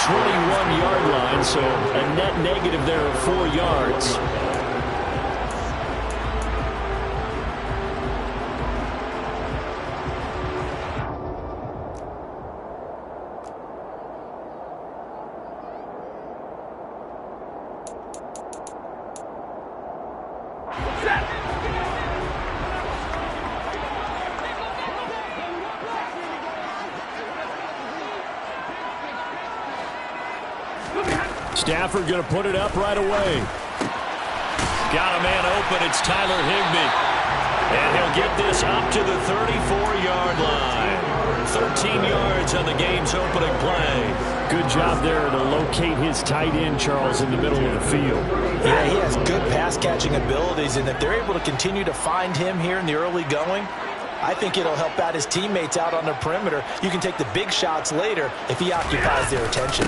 21-yard line, so a net negative there of 4 yards. Stafford going to put it up right away. Got a man open. It's Tyler Higbee. And he'll get this up to the 34-yard line. 13 yards on the game's opening play. Good job there to locate his tight end, Charles, in the middle of the field. Yeah, he has good pass-catching abilities, and if they're able to continue to find him here in the early going, I think it'll help out his teammates out on the perimeter. You can take the big shots later if he occupies their attention.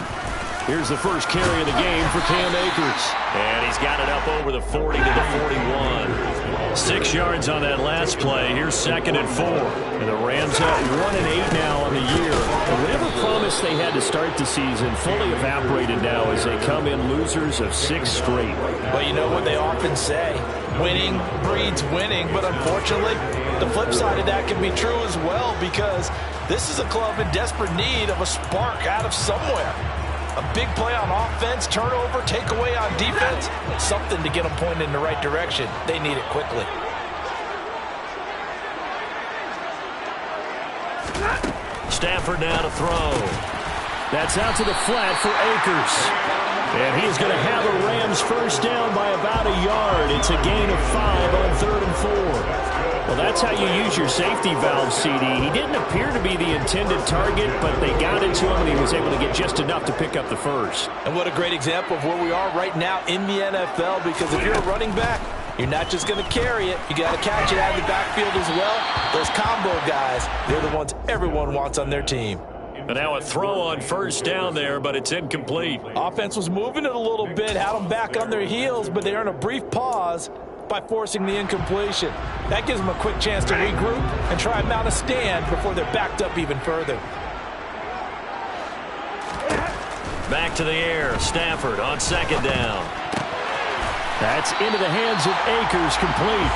Here's the first carry of the game for Cam Akers. And he's got it up over the 40 to the 41. 6 yards on that last play. Here's 2nd and 4. And the Rams at 1-8 now on the year. And whatever promise they had to start the season fully evaporated now as they come in losers of 6 straight. Well, you know what they often say, winning breeds winning. But unfortunately, the flip side of that can be true as well, because this is a club in desperate need of a spark out of somewhere. A big play on offense, turnover, takeaway on defense, something to get them pointed in the right direction. They need it quickly. Stafford now to throw. That's out to the flat for Akers. And he's going to have a Rams first down by about a yard. It's a gain of 5 on 3rd and 4. Well, that's how you use your safety valve, CD. He didn't appear to be the intended target, but they got into him, and he was able to get just enough to pick up the first. And what a great example of where we are right now in the NFL, because if you're a running back, you're not just going to carry it. You got to catch it out of the backfield as well. Those combo guys, they're the ones everyone wants on their team. And now a throw on first down there, but it's incomplete. Offense was moving it a little bit, had them back on their heels, but they earned a brief pause by forcing the incompletion. That gives them a quick chance to regroup and try and mount a stand before they're backed up even further. Back to the air. Stafford on 2nd down. That's into the hands of Akers, complete.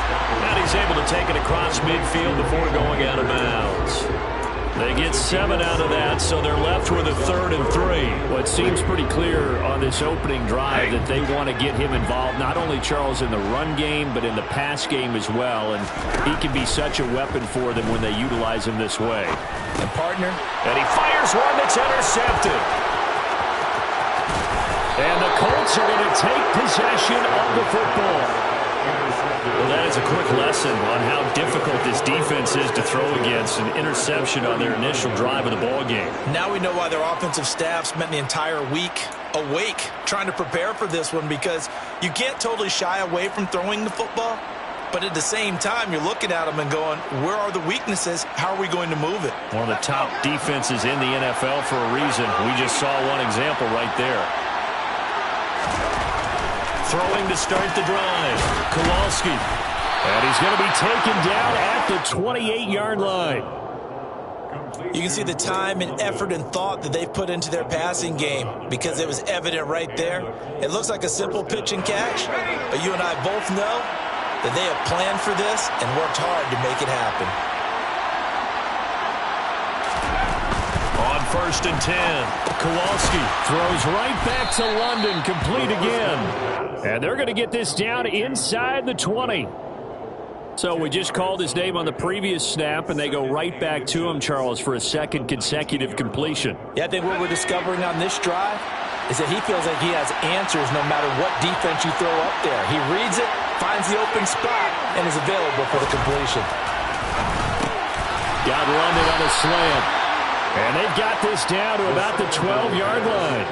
And he's able to take it across midfield before going out of bounds. They get 7 out of that, so they're left with a 3rd and 3. Well, it seems pretty clear on this opening drive that they want to get him involved, not only, Charles, in the run game, but in the pass game as well. And he can be such a weapon for them when they utilize him this way. And partner. And he fires one that's intercepted. And the Colts are going to take possession of the football. Well, that is a quick lesson on how difficult this defense is to throw against. An interception on their initial drive of the ball game. Now we know why their offensive staff spent the entire week awake trying to prepare for this one, because you can't totally shy away from throwing the football, but at the same time you're looking at them and going, where are the weaknesses? How are we going to move it? One of the top defenses in the NFL for a reason. We just saw one example right there. Throwing to start the drive. Kowalski. And he's going to be taken down at the 28-yard line. You can see the time and effort and thought that they've put into their passing game, because it was evident right there. It looks like a simple pitch and catch, but you and I both know that they have planned for this and worked hard to make it happen. On 1st and 10, Kowalski throws right back to London, complete again. And they're going to get this down inside the 20. So we just called his name on the previous snap, and they go right back to him, Charles, for a 2nd consecutive completion. Yeah, I think what we're discovering on this drive is that he feels like he has answers no matter what defense you throw up there. He reads it, finds the open spot, and is available for the completion. Got London on a slant. And they've got this down to about the 12-yard line.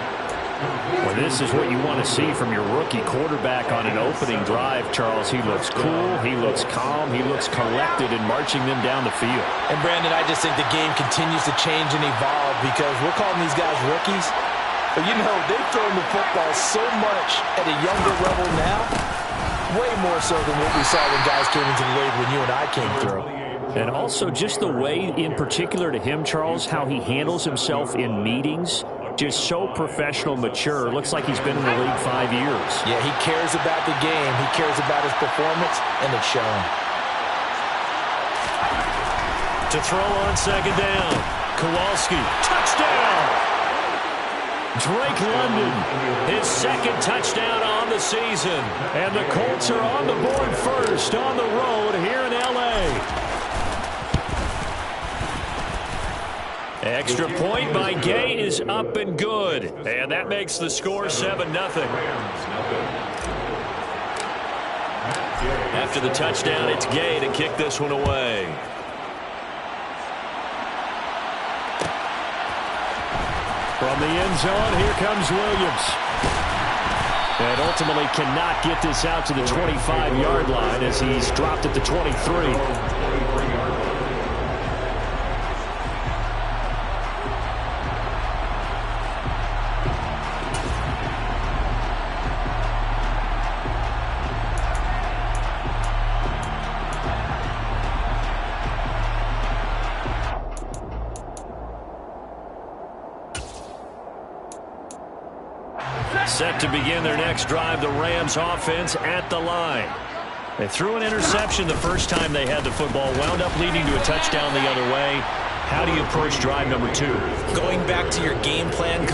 Well, this is what you want to see from your rookie quarterback on an opening drive, Charles. He looks cool, he looks calm, he looks collected in marching them down the field. And, Brandon, I just think the game continues to change and evolve, because we're calling these guys rookies. But, you know, they've thrown the football so much at a younger level now, way more so than what we saw when guys came into the league when you and I came through. And also just the way, in particular to him, Charles, how he handles himself in meetings. just so professional, mature. Looks like he's been in the league 5 years. Yeah, he cares about the game. He cares about his performance, and it's showing. To throw on second down. Kowalski, touchdown! Drake London, his second touchdown on the season. And the Colts are on the board first on the road here in L.A. Extra point by Gay is up and good. And that makes the score 7-0. After the touchdown, it's Gay to kick this one away. From the end zone, here comes Williams. And ultimately cannot get this out to the 25-yard line as he's dropped at the 23. Set to begin their next drive, the Rams offense at the line. They threw an interception the first time they had the football, wound up leading to a touchdown the other way. How do you approach drive number 2? Going back to your game plan,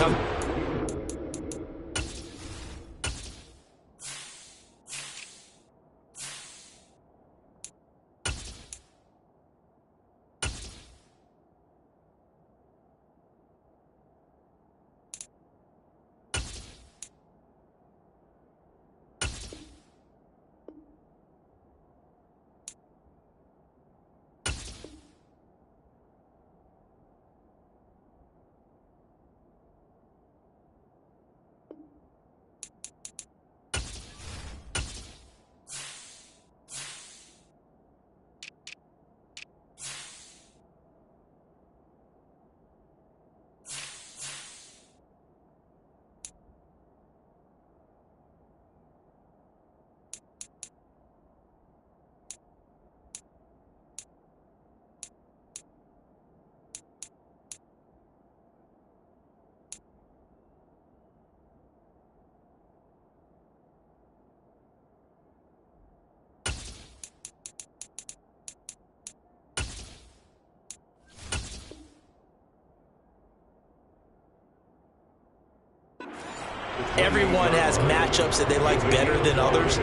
everyone has matchups that they like better than others,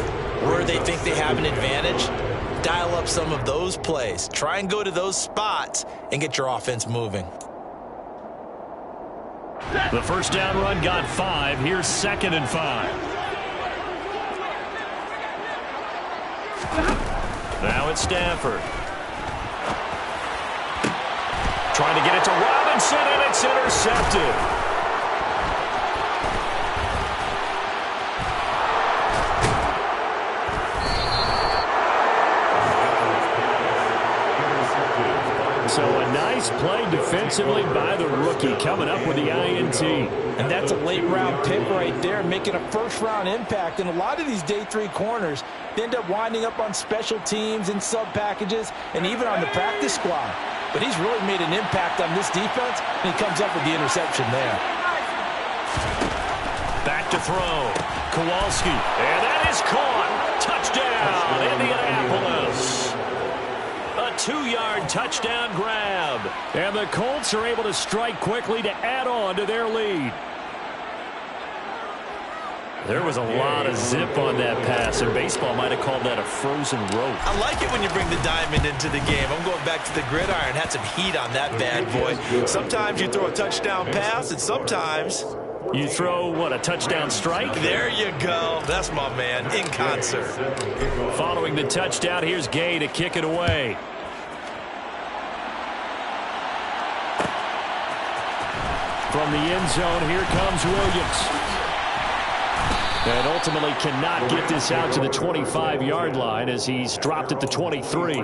where they think they have an advantage. Dial up some of those plays. Try and go to those spots and get your offense moving. The first down run got 5. Here's 2nd and 5. Now it's Stafford. Trying to get it to Robinson, and it's intercepted. So a nice play defensively by the rookie, coming up with the INT. And that's a late-round pick right there, making a first-round impact. And a lot of these day 3 corners end up winding up on special teams and sub-packages and even on the practice squad. But he's really made an impact on this defense, and he comes up with the interception there. Back to throw. Kowalski. And that is caught. Touchdown, Indianapolis. A 2-yard touchdown grab. And the Colts are able to strike quickly to add on to their lead. There was a lot of zip on that pass, and baseball might have called that a frozen rope. I like it when you bring the diamond into the game. I'm going back to the gridiron. Had some heat on that bad boy. Sometimes you throw a touchdown pass, and sometimes you throw, what, a touchdown strike? There you go. That's my man, in concert. Following the touchdown, here's Gay to kick it away. From the end zone, here comes Williams. And ultimately cannot get this out to the 25-yard line as he's dropped at the 23.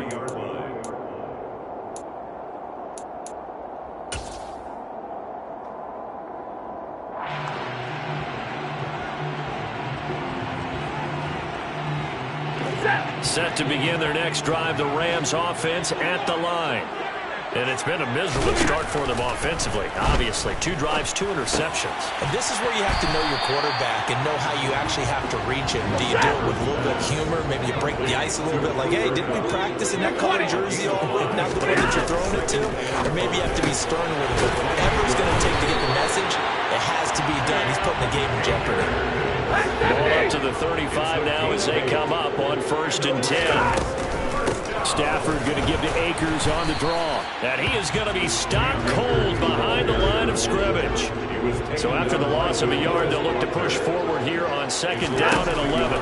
Set to begin their next drive, the Rams offense at the line. And it's been a miserable start for them offensively. Obviously, 2 drives, 2 interceptions. And this is where you have to know your quarterback and know how you actually have to reach him. Do you do it with a little bit of humor? Maybe you break the ice a little bit, like, hey, didn't we practice in that colored jersey all week, not the one that you're throwing it to? Or maybe you have to be stern with it. But whatever it's going to take to get the message, it has to be done. He's putting the game in jeopardy. Ball up to the 35 now as they come up on 1st and 10. Stafford going to give to Akers on the draw. And he is going to be stopped cold behind the line of scrimmage. So after the loss of a yard, they'll look to push forward here on 2nd down and 11.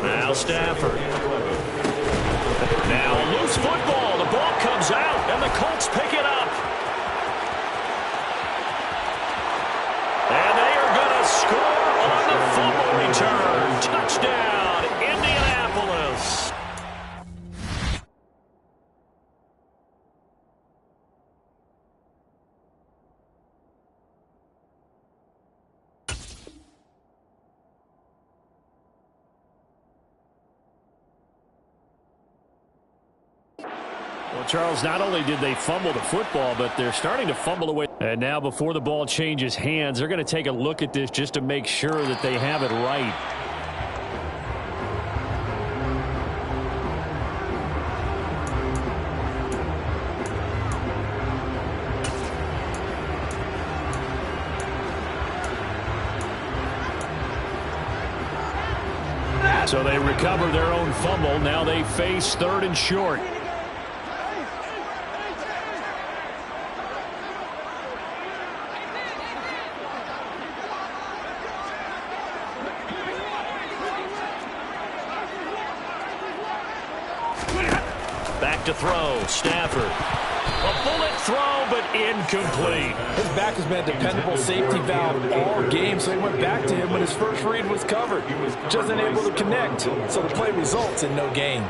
Now Stafford. Now a loose football. The ball comes out, and the Colts pick it up. And they are going to score on the fumble return. Touchdown, Indianapolis. Well, Charles, not only did they fumble the football, but they're starting to fumble away. And now before the ball changes hands, they're going to take a look at this just to make sure that they have it right. So they recover their own fumble. Now they face 3rd and short. Back to throw, Stafford. A bullet throw, but incomplete. His back has been a dependable safety valve all game, so he went back to him when his first read was covered. Just wasn't able to connect, so the play results in no gain.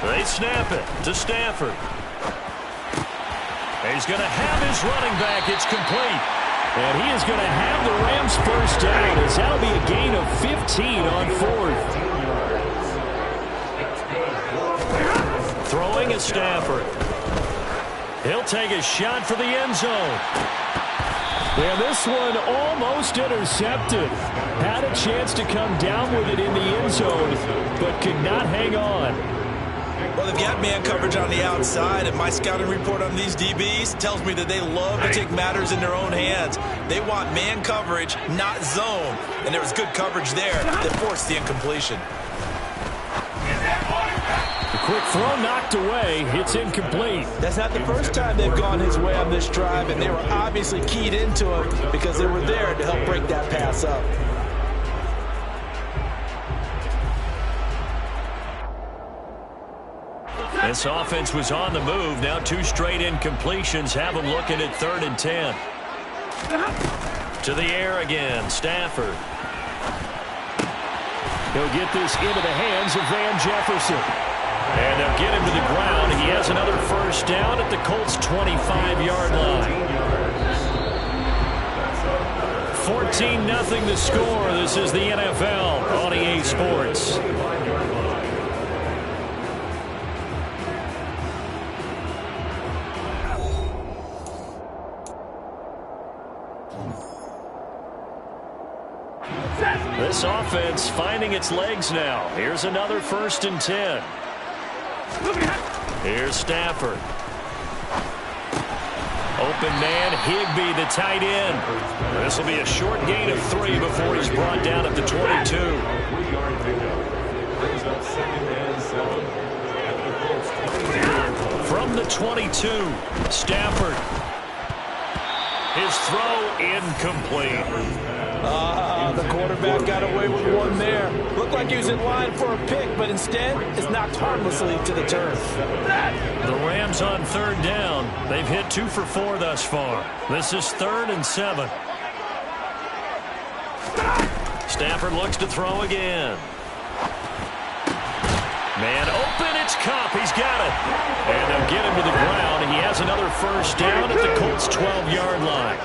They snap it to Stafford. He's going to have his running back. It's complete. And he is going to have the Rams first down, as that'll be a gain of 15 on 4th. Throwing is Stafford. He'll take a shot for the end zone. And this one almost intercepted. Had a chance to come down with it in the end zone, but could not hang on. Well, they've got man coverage on the outside, and my scouting report on these DBs tells me that they love to take matters in their own hands. They want man coverage, not zone. And there was good coverage there that forced the incompletion. The quick throw knocked away. It's incomplete. That's not the first time they've gone his way on this drive, and they were obviously keyed into him because they were there to help break that pass up. This offense was on the move. Now 2 straight incompletions have them looking at 3rd and 10. To the air again, Stafford. He'll get this into the hands of Van Jefferson. And they'll get him to the ground. He has another first down at the Colts' 25-yard line. 14-0 the score. This is the NFL on EA Sports. This offense finding its legs now. Here's another 1st and 10. Here's Stafford. Open man, Higbee, the tight end. This will be a short gain of 3 before he's brought down at the 22. From the 22, Stafford. His throw incomplete. The quarterback got away with one there. Looked like he was in line for a pick, but instead it's knocked harmlessly to the turf. The Rams on 3rd down. They've hit 2 for 4 thus far. This is 3rd and 7. Stafford looks to throw again. Man open, it's Kupp. He's got it. And they'll get him to the ground. He has another first down at the Colts' 12-yard line.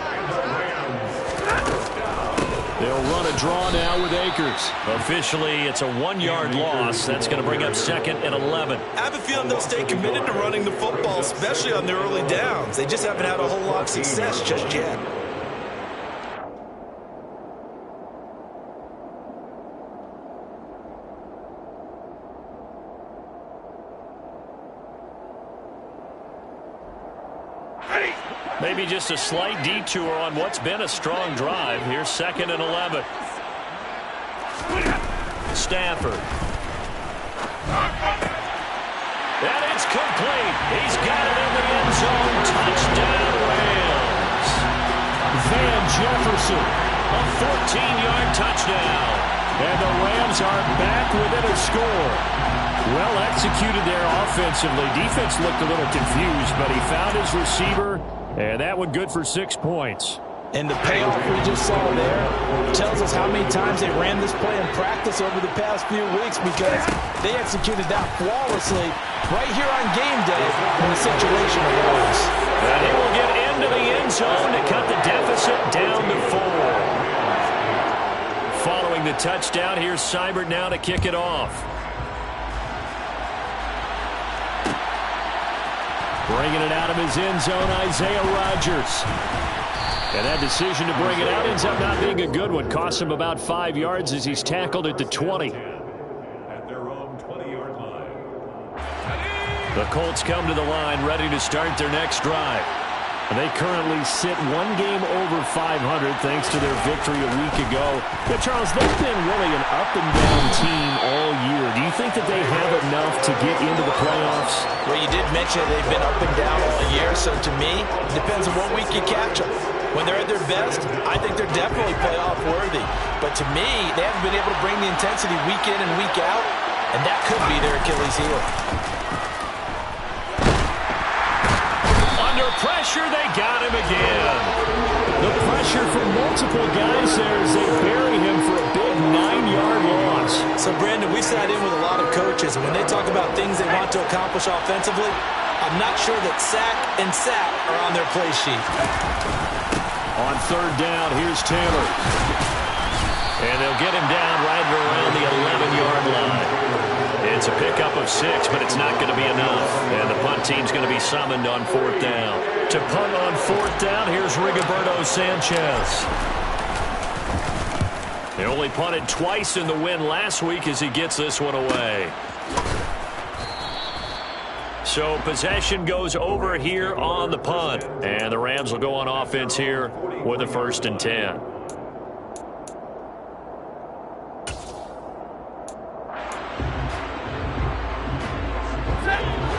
They'll run a draw now with Akers. Officially, it's a 1-yard loss. That's going to bring up 2nd and 11. I have a feeling they'll stay committed to running the football, especially on their early downs. They just haven't had a whole lot of success just yet. Maybe just a slight detour on what's been a strong drive. Here's 2nd and 11. Stafford. And it's complete. He's got it in the end zone. Touchdown, Rams. Van Jefferson, a 14-yard touchdown. And the Rams are back within a score. Well executed there offensively. Defense looked a little confused, but he found his receiver. And that one good for 6 points. And the payoff we just saw there tells us how many times they ran this play in practice over the past few weeks, because they executed that flawlessly right here on game day when the situation arose. And he will get into the end zone to cut the deficit down to 4. Following the touchdown, here's Seibert now to kick it off. Bringing it out of his end zone, Isaiah Rodgers. And that decision to bring it out ends up not being a good one. Costs him about 5 yards as he's tackled at the 20. At their own 20-yard line. The Colts come to the line, ready to start their next drive. They currently sit 1 game over 500 thanks to their victory a week ago. But, Charles, they've been really an up-and-down team all year. Do you think that they have enough to get into the playoffs? Well, you did mention they've been up and down all year, so to me, it depends on what week you catch them. When they're at their best, I think they're definitely playoff worthy. But to me, they haven't been able to bring the intensity week in and week out, and that could be their Achilles heel. Under pressure, they got him again. The pressure from multiple guys there as they bury him for a big 9-yard loss. So, Brandon, we sat in with a lot of coaches, and when they talk about things they want to accomplish offensively, I'm not sure that sack and sack are on their play sheet. On 3rd down, here's Taylor. And they'll get him down right around the 11-yard line. It's a pickup of 6, but it's not going to be enough. And the punt team's going to be summoned on 4th down. To punt on 4th down, here's Rigoberto Sanchez. They only punted twice in the win last week as he gets this one away. So possession goes over here on the punt. And the Rams will go on offense here with a 1st and 10.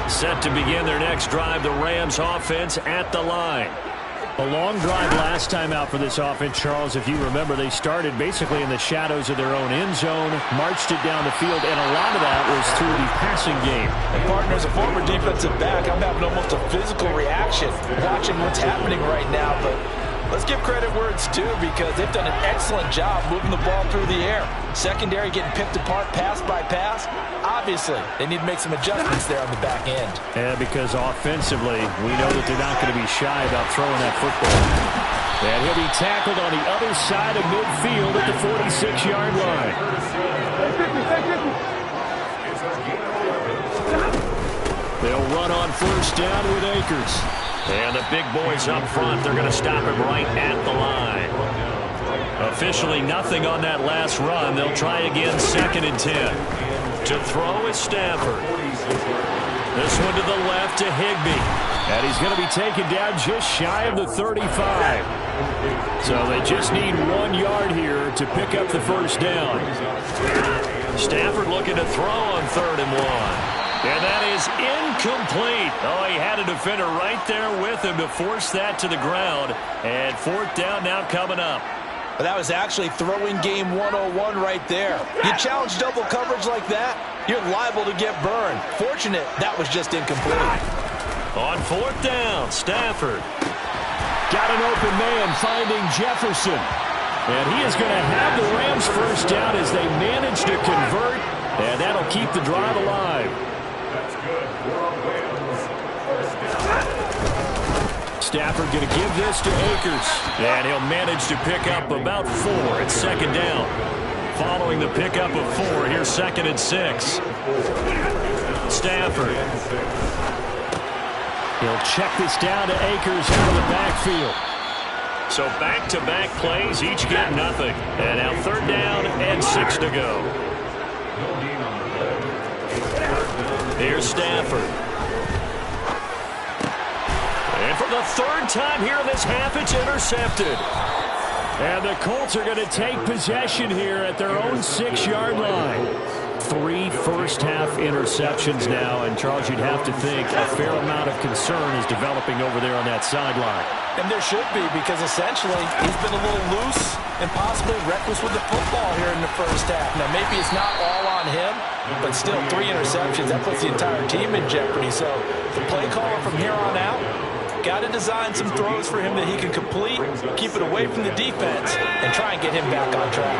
Set to begin their next drive, the Rams offense at the line. A long drive last time out for this offense, Charles. If you remember, they started basically in the shadows of their own end zone, marched it down the field, and a lot of that was through the passing game. And partner, as a former defensive back, I'm having almost a physical reaction watching what's happening right now. But let's give credit where it's due, because they've done an excellent job moving the ball through the air. Secondary getting picked apart pass by pass. Obviously, they need to make some adjustments there on the back end. Yeah, because offensively, we know that they're not going to be shy about throwing that football. And he'll be tackled on the other side of midfield at the 46-yard line. They'll run on 1st down with Akers. And the big boys up front, they're going to stop him right at the line. Officially nothing on that last run. They'll try again, 2nd and 10. To throw is Stafford. This one to the left to Higbee. And he's going to be taken down just shy of the 35. So they just need 1 yard here to pick up the 1st down. Stafford looking to throw on 3rd and 1. And that is incomplete. Oh, he had a defender right there with him to force that to the ground. And 4th down now coming up. But that was actually throwing game 101 right there. You challenge double coverage like that, you're liable to get burned. Fortunate that was just incomplete. On 4th down, Stafford. Got an open man finding Jefferson. And he is going to have the Rams 1st down as they manage to convert And that'll keep the drive alive. Stafford going to give this to Akers. And he'll manage to pick up about 4 at second down. Following the pickup of 4, here's 2nd and 6. Stafford. He'll check this down to Akers out of the backfield. So back-to-back plays, each get nothing. And now 3rd down and 6 to go. Here's Stafford. And for the 3rd time here in this half, it's intercepted. And the Colts are going to take possession here at their own 6-yard line. 3 first-half interceptions now, and Charles, you'd have to think a fair amount of concern is developing over there on that sideline. And there should be, because essentially he's been a little loose and possibly reckless with the football here in the first half. Now, maybe it's not all on him, but still 3 interceptions. That puts the entire team in jeopardy. So the play caller from here on out, got to design some throws for him that he can complete, keep it away from the defense, and try and get him back on track.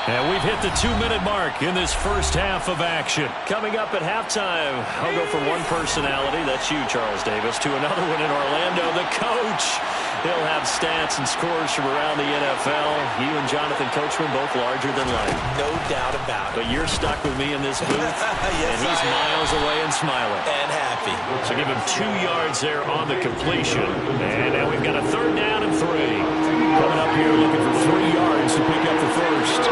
And we've hit the 2-minute mark in this first half of action. Coming up at halftime, I'll go from one personality, that's you, Charles Davis, to another one in Orlando, the coach. He'll have stats and scores from around the NFL. You and Jonathan Coachman both larger than life. No doubt about it. But you're stuck with me in this booth, yes, and he's miles away and smiling. And happy. So give him 2 yards there on the completion. And now we've got a 3rd down and 3. Coming up here looking for 3 yards to pick up the first.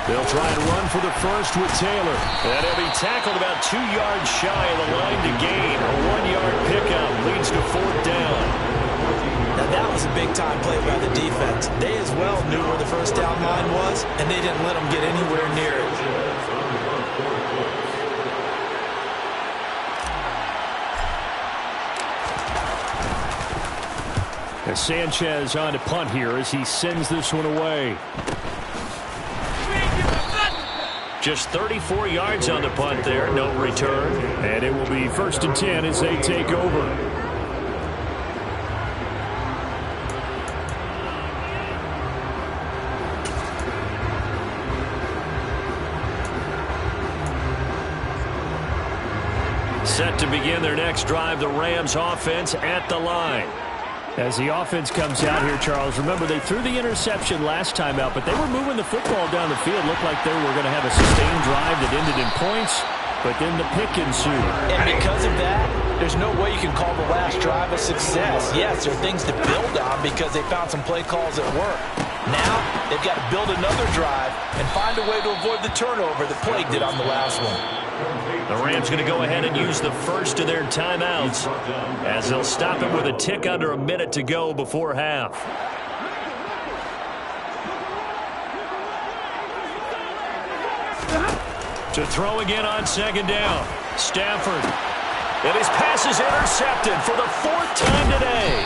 They'll try and run for the first with Taylor. And he'll be tackled about 2 yards shy of the line to gain. A 1-yard pickup leads to 4th down. Now that was a big-time play by the defense. They as well knew where the first down line was, and they didn't let them get anywhere near it. As Sanchez on to punt here as he sends this one away. Just 34 yards on the punt there, no return. And it will be 1st and 10 as they take over. Set to begin their next drive, the Rams offense at the line. As the offense comes out here, Charles, remember they threw the interception last time out, but they were moving the football down the field. Looked like they were going to have a sustained drive that ended in points, but then the pick ensued. And because of that, there's no way you can call the last drive a success. Yes, there are things to build on because they found some play calls that work. Now, they've got to build another drive and find a way to avoid the turnover that plagued it on the last one. The Rams going to go ahead and use the first of their timeouts as they'll stop him with a tick under a minute to go before half. To throw again on 2nd down. Stafford. And his pass is intercepted for the 4th time today.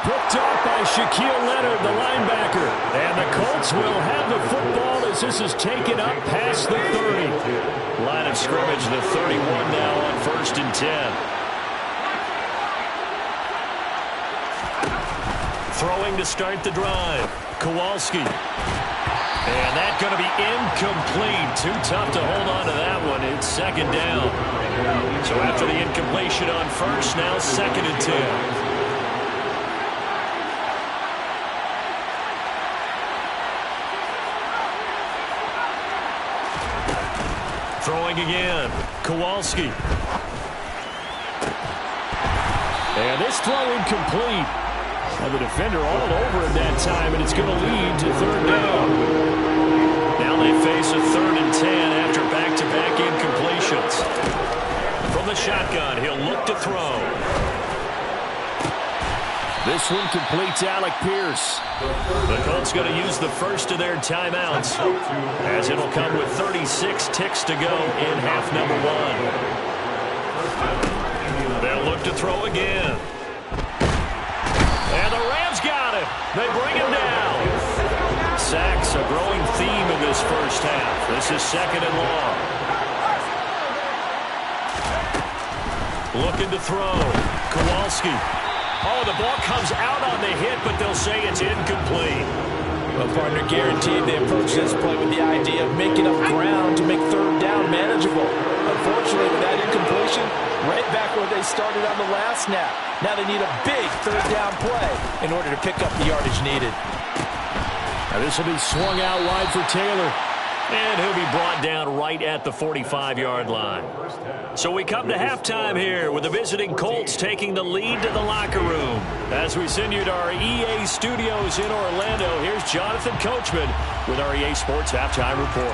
Picked off by Shaquille Leonard, the linebacker. And the Colts will have the football as this is taken up past the 30. Line of scrimmage, the 31 now on 1st and 10. Throwing to start the drive. Kowalski. And that's going to be incomplete. Too tough to hold on to that one. It's 2nd down. So after the incompletion on 1st, now 2nd and 10. Throwing again. Kowalski. And this throw incomplete. And the defender all over it that time, and it's going to lead to 3rd down. Now they face a 3rd and 10 after back-to-back incompletions. From the shotgun, he'll look to throw. This one completes Alec Pierce. The Colts going to use the first of their timeouts as it'll come with 36 ticks to go in half number 1. They'll look to throw again. And the Rams got him. They bring him down. Sacks, a growing theme in this first half. This is 2nd and long. Looking to throw. Kowalski. Oh, the ball comes out on the hit, but they'll say it's incomplete. Well, partner, guaranteed they approach this play with the idea of making up ground to make third down manageable. Unfortunately, with that incompletion, right back where they started on the last snap. Now they need a big third down play in order to pick up the yardage needed. Now this will be swung out wide for Taylor. And he'll be brought down right at the 45-yard line. So we come to halftime here with the visiting Colts taking the lead to the locker room. As we send you to our EA studios in Orlando, here's Jonathan Coachman with our EA Sports Halftime Report.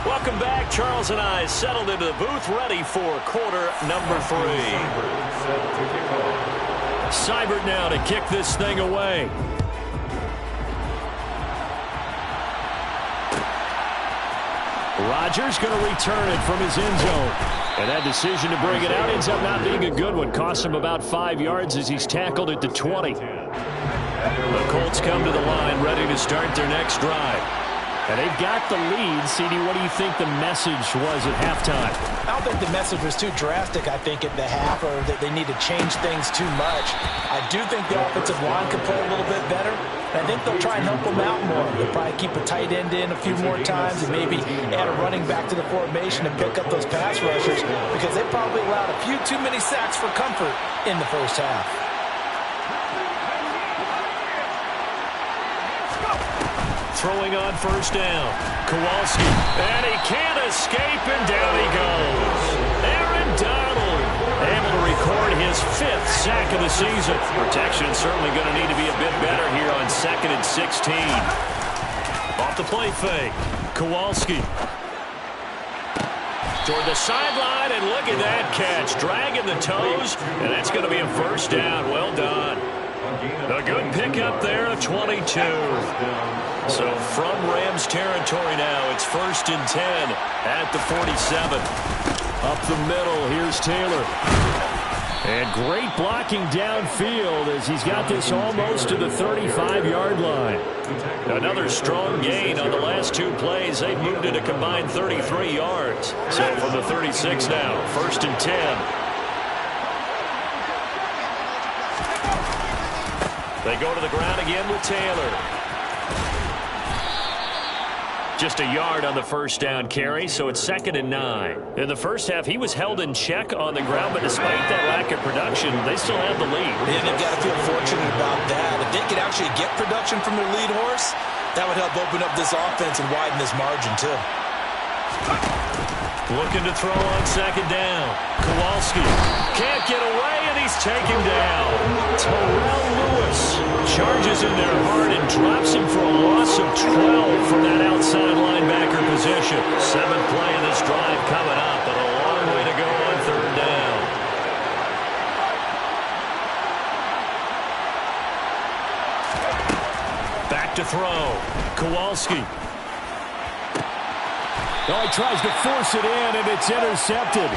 Welcome back. Charles and I settled into the booth ready for quarter number 3. Seibert now to kick this thing away. Rodgers going to return it from his end zone. And that decision to bring it out ends up not being a good one. Cost him about 5 yards as he's tackled at the 20. The Colts come to the line ready to start their next drive. And they've got the lead. CD, what do you think the message was at halftime? I don't think the message was too drastic, I think, at the half, or that they need to change things too much. I do think the offensive line could play a little bit better. And I think they'll try and help them out more. They'll probably keep a tight end in a few more times and maybe add a running back to the formation and pick up those pass rushers because they probably allowed a few too many sacks for comfort in the first half. Throwing on first down. Kowalski. And he can't escape, and down he goes. Aaron Donald able to record his 5th sack of the season. Protection certainly going to need to be a bit better here on 2nd and 16. Off the play fake. Kowalski. Toward the sideline, and look at that catch. Dragging the toes, and that's going to be a first down. Well done. A good pickup there of 22. So from Rams territory now, it's 1st and 10 at the 47. Up the middle, here's Taylor. And great blocking downfield as he's got this almost to the 35-yard line. Another strong gain on the last 2 plays. They've moved it a combined 33 yards. So from the 36 now, 1st and 10. They go to the ground again with Taylor. Just a yard on the first down carry, so it's 2nd and 9. In the first half, he was held in check on the ground, but despite that lack of production, they still have the lead. Yeah, they've got to feel fortunate about that. If they could actually get production from their lead horse, that would help open up this offense and widen this margin, too. Looking to throw on 2nd down. Kowalski can't get away, and he's taken down. Terrell Lewis charges in there hard and drops him for a loss of 12 from that outside linebacker position. 7th play of this drive coming up, but a long way to go on 3rd down. Back to throw. Kowalski. Oh, he tries to force it in, and it's intercepted.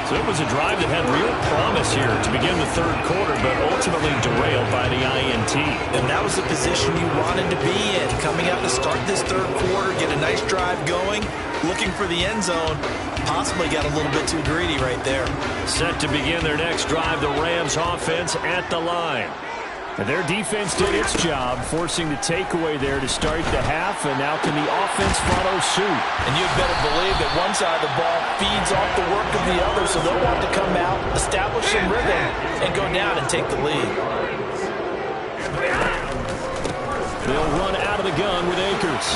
So it was a drive that had real promise here to begin the 3rd quarter, but ultimately derailed by the INT. And that was the position you wanted to be in. Coming out to start this 3rd quarter, get a nice drive going, looking for the end zone. Possibly got a little bit too greedy right there. Set to begin their next drive, the Rams offense at the line. And their defense did its job, forcing the takeaway there to start the half, and now can the offense follow suit? And you'd better believe that one side of the ball feeds off the work of the other, so they'll want to come out, establish some rhythm, and go down and take the lead. They'll run out of the gun with Akers.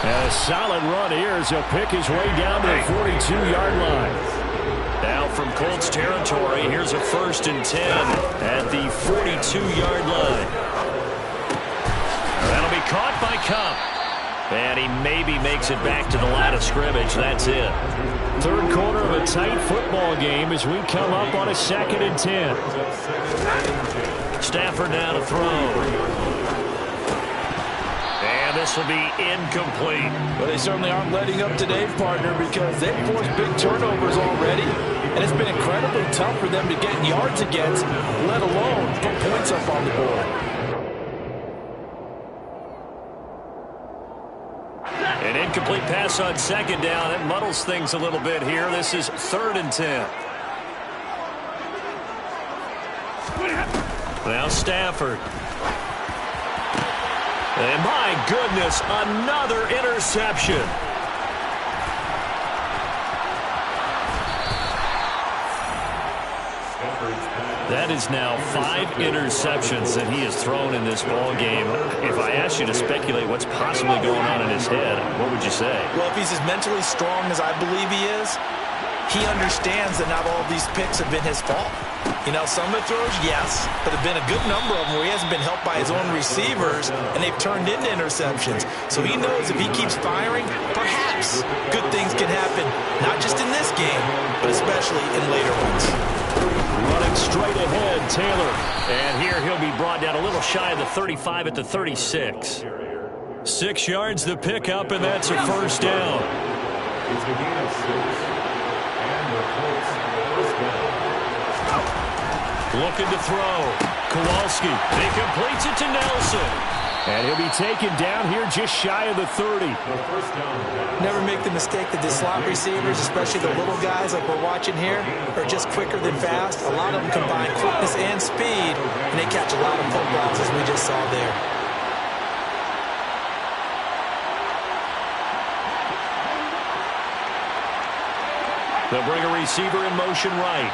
And a solid run here as he'll pick his way down to the 42-yard line. Now from Colts territory, here's a 1st and 10 at the 42-yard line. That'll be caught by Kupp. And he maybe makes it back to the line of scrimmage. That's it. 3rd quarter of a tight football game as we come up on a 2nd and 10. Stafford now to throw. And this will be incomplete. Well, they certainly aren't letting up today, partner, because they've forced big turnovers already. And it's been incredibly tough for them to get yards against, let alone put points up on the board. Incomplete pass on second down. It muddles things a little bit here. This is 3rd and 10. Now Stafford. And my goodness, another interception. That is now 5 interceptions that he has thrown in this ball game. If I asked you to speculate what's possibly going on in his head, what would you say? Well, if he's as mentally strong as I believe he is, he understands that not all these picks have been his fault. You know, some of the throws, yes, but there have been a good number of them where he hasn't been helped by his own receivers, and they've turned into interceptions. So he knows if he keeps firing, perhaps good things can happen, not just in this game, but especially in later ones. Running straight ahead, Taylor. And here he'll be brought down a little shy of the 35 at the 36. 6 yards the pickup, and that's a first down. It's a gain of 6. And the Colts first down. Looking to throw. Kowalski. He completes it to Nelson. And he'll be taken down here just shy of the 30. Never make the mistake that the slot receivers, especially the little guys like we're watching here, are just quicker than fast. A lot of them combine quickness and speed, and they catch a lot of footballs as we just saw there. They'll bring a receiver in motion right.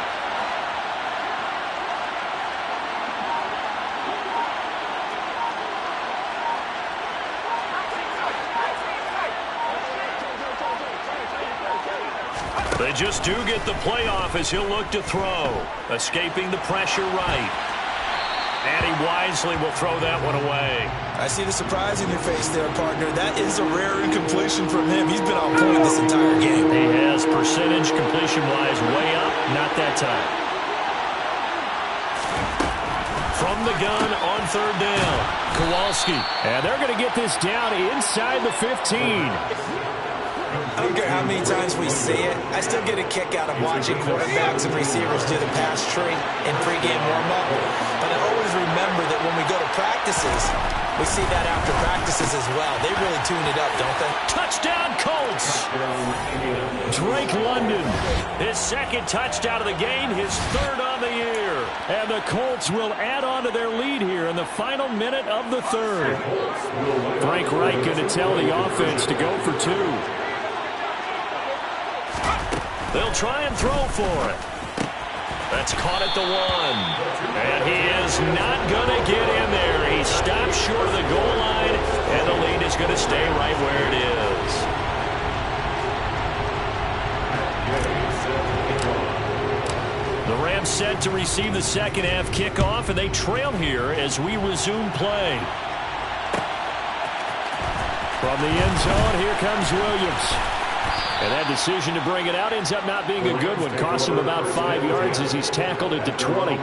They just do get the play off as he'll look to throw. Escaping the pressure right. And he wisely will throw that one away. I see the surprise in your face there, partner. That is a rare incompletion from him. He's been on point this entire game. He has percentage completion-wise way up. Not that time. From the gun on 3rd down. Kowalski. And they're going to get this down inside the 15. I don't care how many times we see it. I still get a kick out of watching quarterbacks and receivers do the pass tree in pregame warm-up. But I always remember that when we go to practices, we see that after practices as well. They really tune it up, don't they? Touchdown, Colts! Drake London, his 2nd touchdown of the game, his 3rd on the year. And the Colts will add on to their lead here in the final minute of the 3rd. Frank Reich going to tell the offense to go for 2. They'll try and throw for it. That's caught at the 1. And he is not going to get in there. He stops short of the goal line, and the lead is going to stay right where it is. The Rams set to receive the second half kickoff, and they trail here as we resume play. From the end zone, here comes Williams. And that decision to bring it out ends up not being a good one. Costs him about 5 yards as he's tackled at the 20.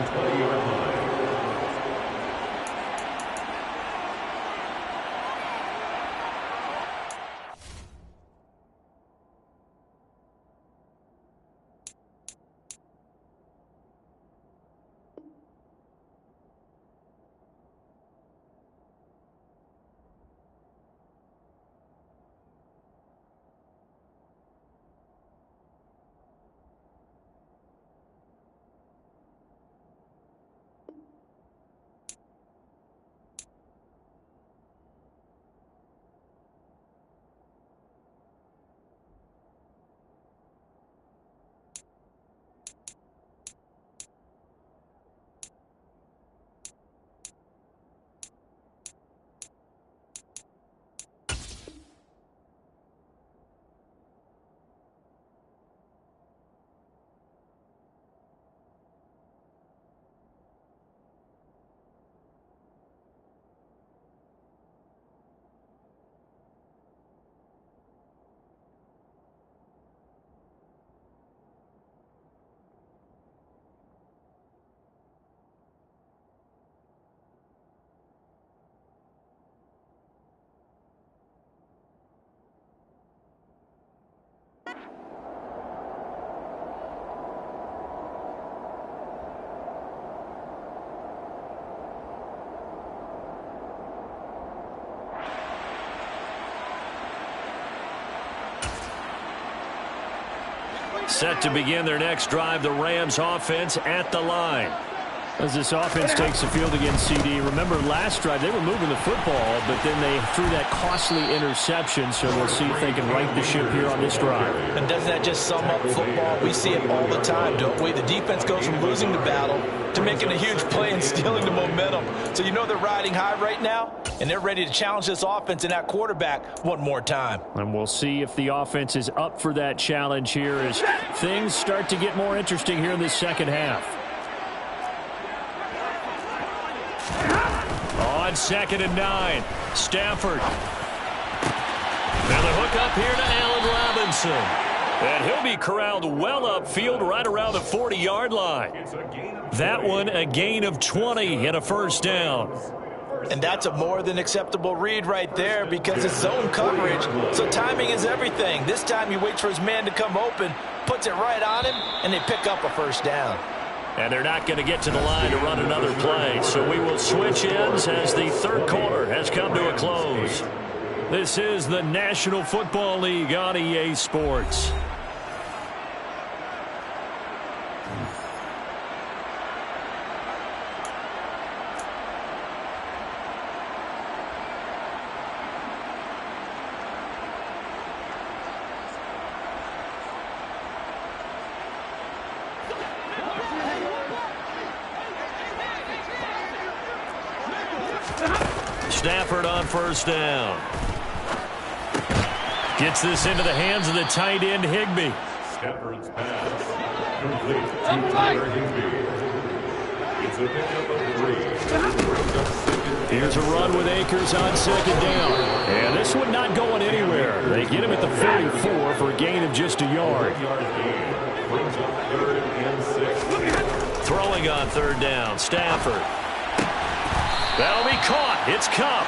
Set to begin their next drive, the Rams offense at the line. As this offense takes the field against CD, remember last drive they were moving the football, but then they threw that costly interception, so we'll see if they can right the ship here on this drive. And doesn't that just sum up football? We see it all the time, don't we? The defense goes from losing the battle to making a huge play and stealing the momentum. So you know they're riding high right now, and they're ready to challenge this offense and that quarterback one more time. And we'll see if the offense is up for that challenge here as things start to get more interesting here in the second half. On 2nd and 9, Stafford. Now the hook up here to Allen Robinson. And he'll be corralled well upfield right around the 40-yard line. That one a gain of 20 and a first down. And that's a more than acceptable read right there because it's zone coverage, so timing is everything. This time he waits for his man to come open, puts it right on him, and they pick up a first down. And they're not going to get to the line to run another play. So we will switch ends as the third quarter has come to a close. This is the National Football League on EA Sports. Stafford on first down. Gets this into the hands of the tight end, Higbee. Stafford's pass complete to Tyler Higbee. It's a pickup of 3. Here's a run with Akers on second down. And this one not going anywhere. They get him at the 44 for a gain of just a yard. Brings up 3rd and 6. Throwing on third down, Stafford. That'll be caught. It's Kupp.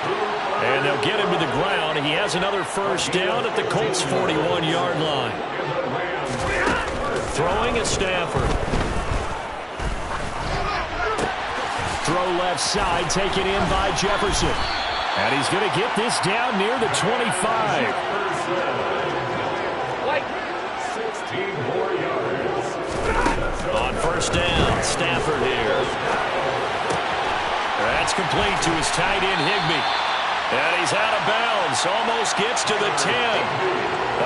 And they'll get him to the ground. He has another first down at the Colts' 41-yard line. Throwing at Stafford. Throw left side, taken in by Jefferson. And he's going to get this down near the 25. 16 more yards. On first down, Stafford here. That's complete to his tight end, Higbee. And he's out of bounds. Almost gets to the 10.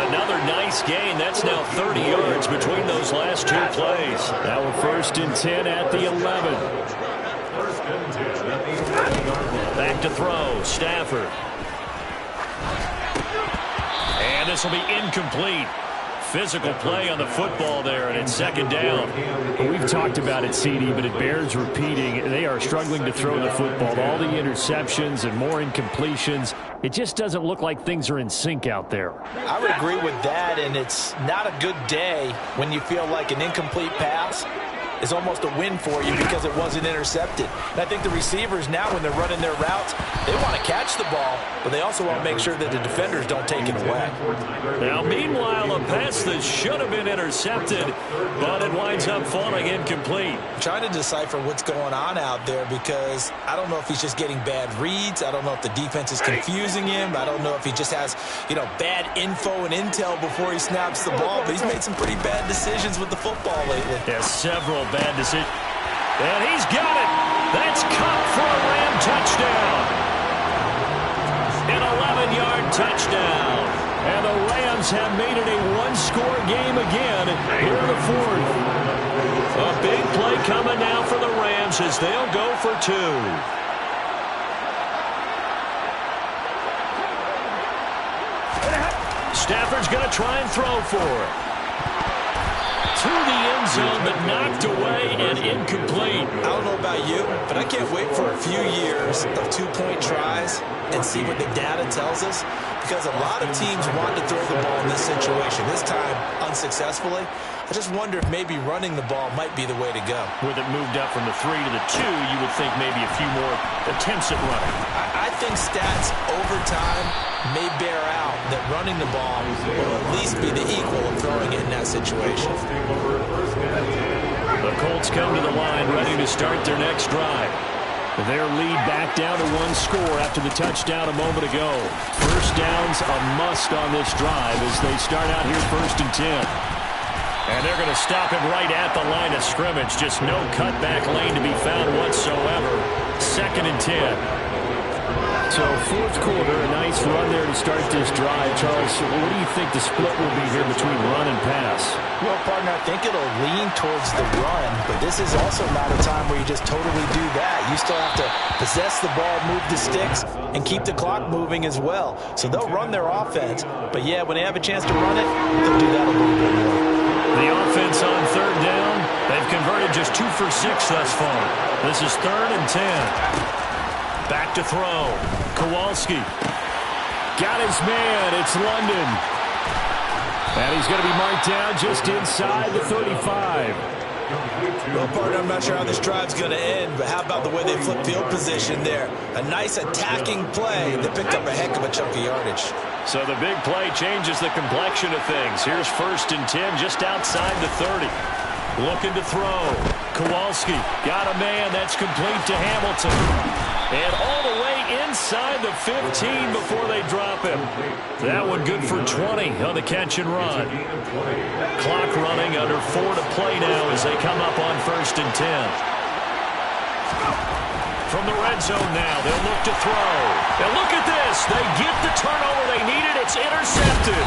Another nice gain. That's now 30 yards between those last two plays. Now we're 1st and 10 at the 11. Back to throw, Stafford. And this will be incomplete. Physical play on the football there, and it's second down. We've talked about it, CD, but it bears repeating. They are struggling to throw the football. All the interceptions and more incompletions. It just doesn't look like things are in sync out there. I would agree with that, and it's not a good day when you feel like an incomplete pass is almost a win for you because it wasn't intercepted. And I think the receivers now, when they're running their routes, they want to catch the ball, but they also want to make sure that the defenders don't take it away. Now, meanwhile, a pass that should have been intercepted, but it winds up falling incomplete. I'm trying to decipher what's going on out there because I don't know if he's just getting bad reads. I don't know if the defense is confusing him. I don't know if he just has, bad info and intel before he snaps the ball, but he's made some pretty bad decisions with the football lately. Yeah, several bad decisions. And he's got it. That's Kupp for a Ram touchdown. An 11-yard touchdown. And the Rams have made it a one-score game again here in the fourth. A big play coming now for the Rams as they'll go for 2. Stafford's going to try and throw for it. To the end zone, but knocked away and incomplete. I don't know about you, but I can't wait for a few years of 2-point tries and see what the data tells us, because a lot of teams want to throw the ball in this situation. This time, unsuccessfully. I just wonder if maybe running the ball might be the way to go. With it moved up from the 3 to the 2, you would think maybe a few more attempts at running. I think stats over time may bear out that running the ball will at least be the equal of throwing it in that situation. The Colts come to the line ready to start their next drive. Their lead back down to 1 score after the touchdown a moment ago. First down's a must on this drive as they start out here 1st and 10. And they're going to stop him right at the line of scrimmage. Just no cutback lane to be found whatsoever. 2nd and 10. So fourth quarter, a nice run there to start this drive. Charles, what do you think the split will be here between run and pass? Well, partner, I think it'll lean towards the run, but this is also not a time where you just totally do that. You still have to possess the ball, move the sticks, and keep the clock moving as well. So they'll run their offense, but yeah, when they have a chance to run it, they'll do that a little bit more. The offense on 3rd down, they've converted just 2 for 6 thus far. This is 3rd and 10. Back to throw. Kowalski. Got his man. It's London. And he's going to be marked down just inside the 35. Well, partner, I'm not sure how this drive's going to end, but how about the way they flip field position there? A nice attacking play that picked up a heck of a chunk of yardage. So the big play changes the complexion of things. Here's 1st and 10 just outside the 30. Looking to throw. Kowalski got a man. That's complete to Hamilton. And all the way inside the 15 before they drop him. That one good for 20 on the catch and run. Clock running under 4 to play now as they come up on 1st and 10. From the red zone now, they'll look to throw. And look at this. They get the turnover they needed. It's intercepted.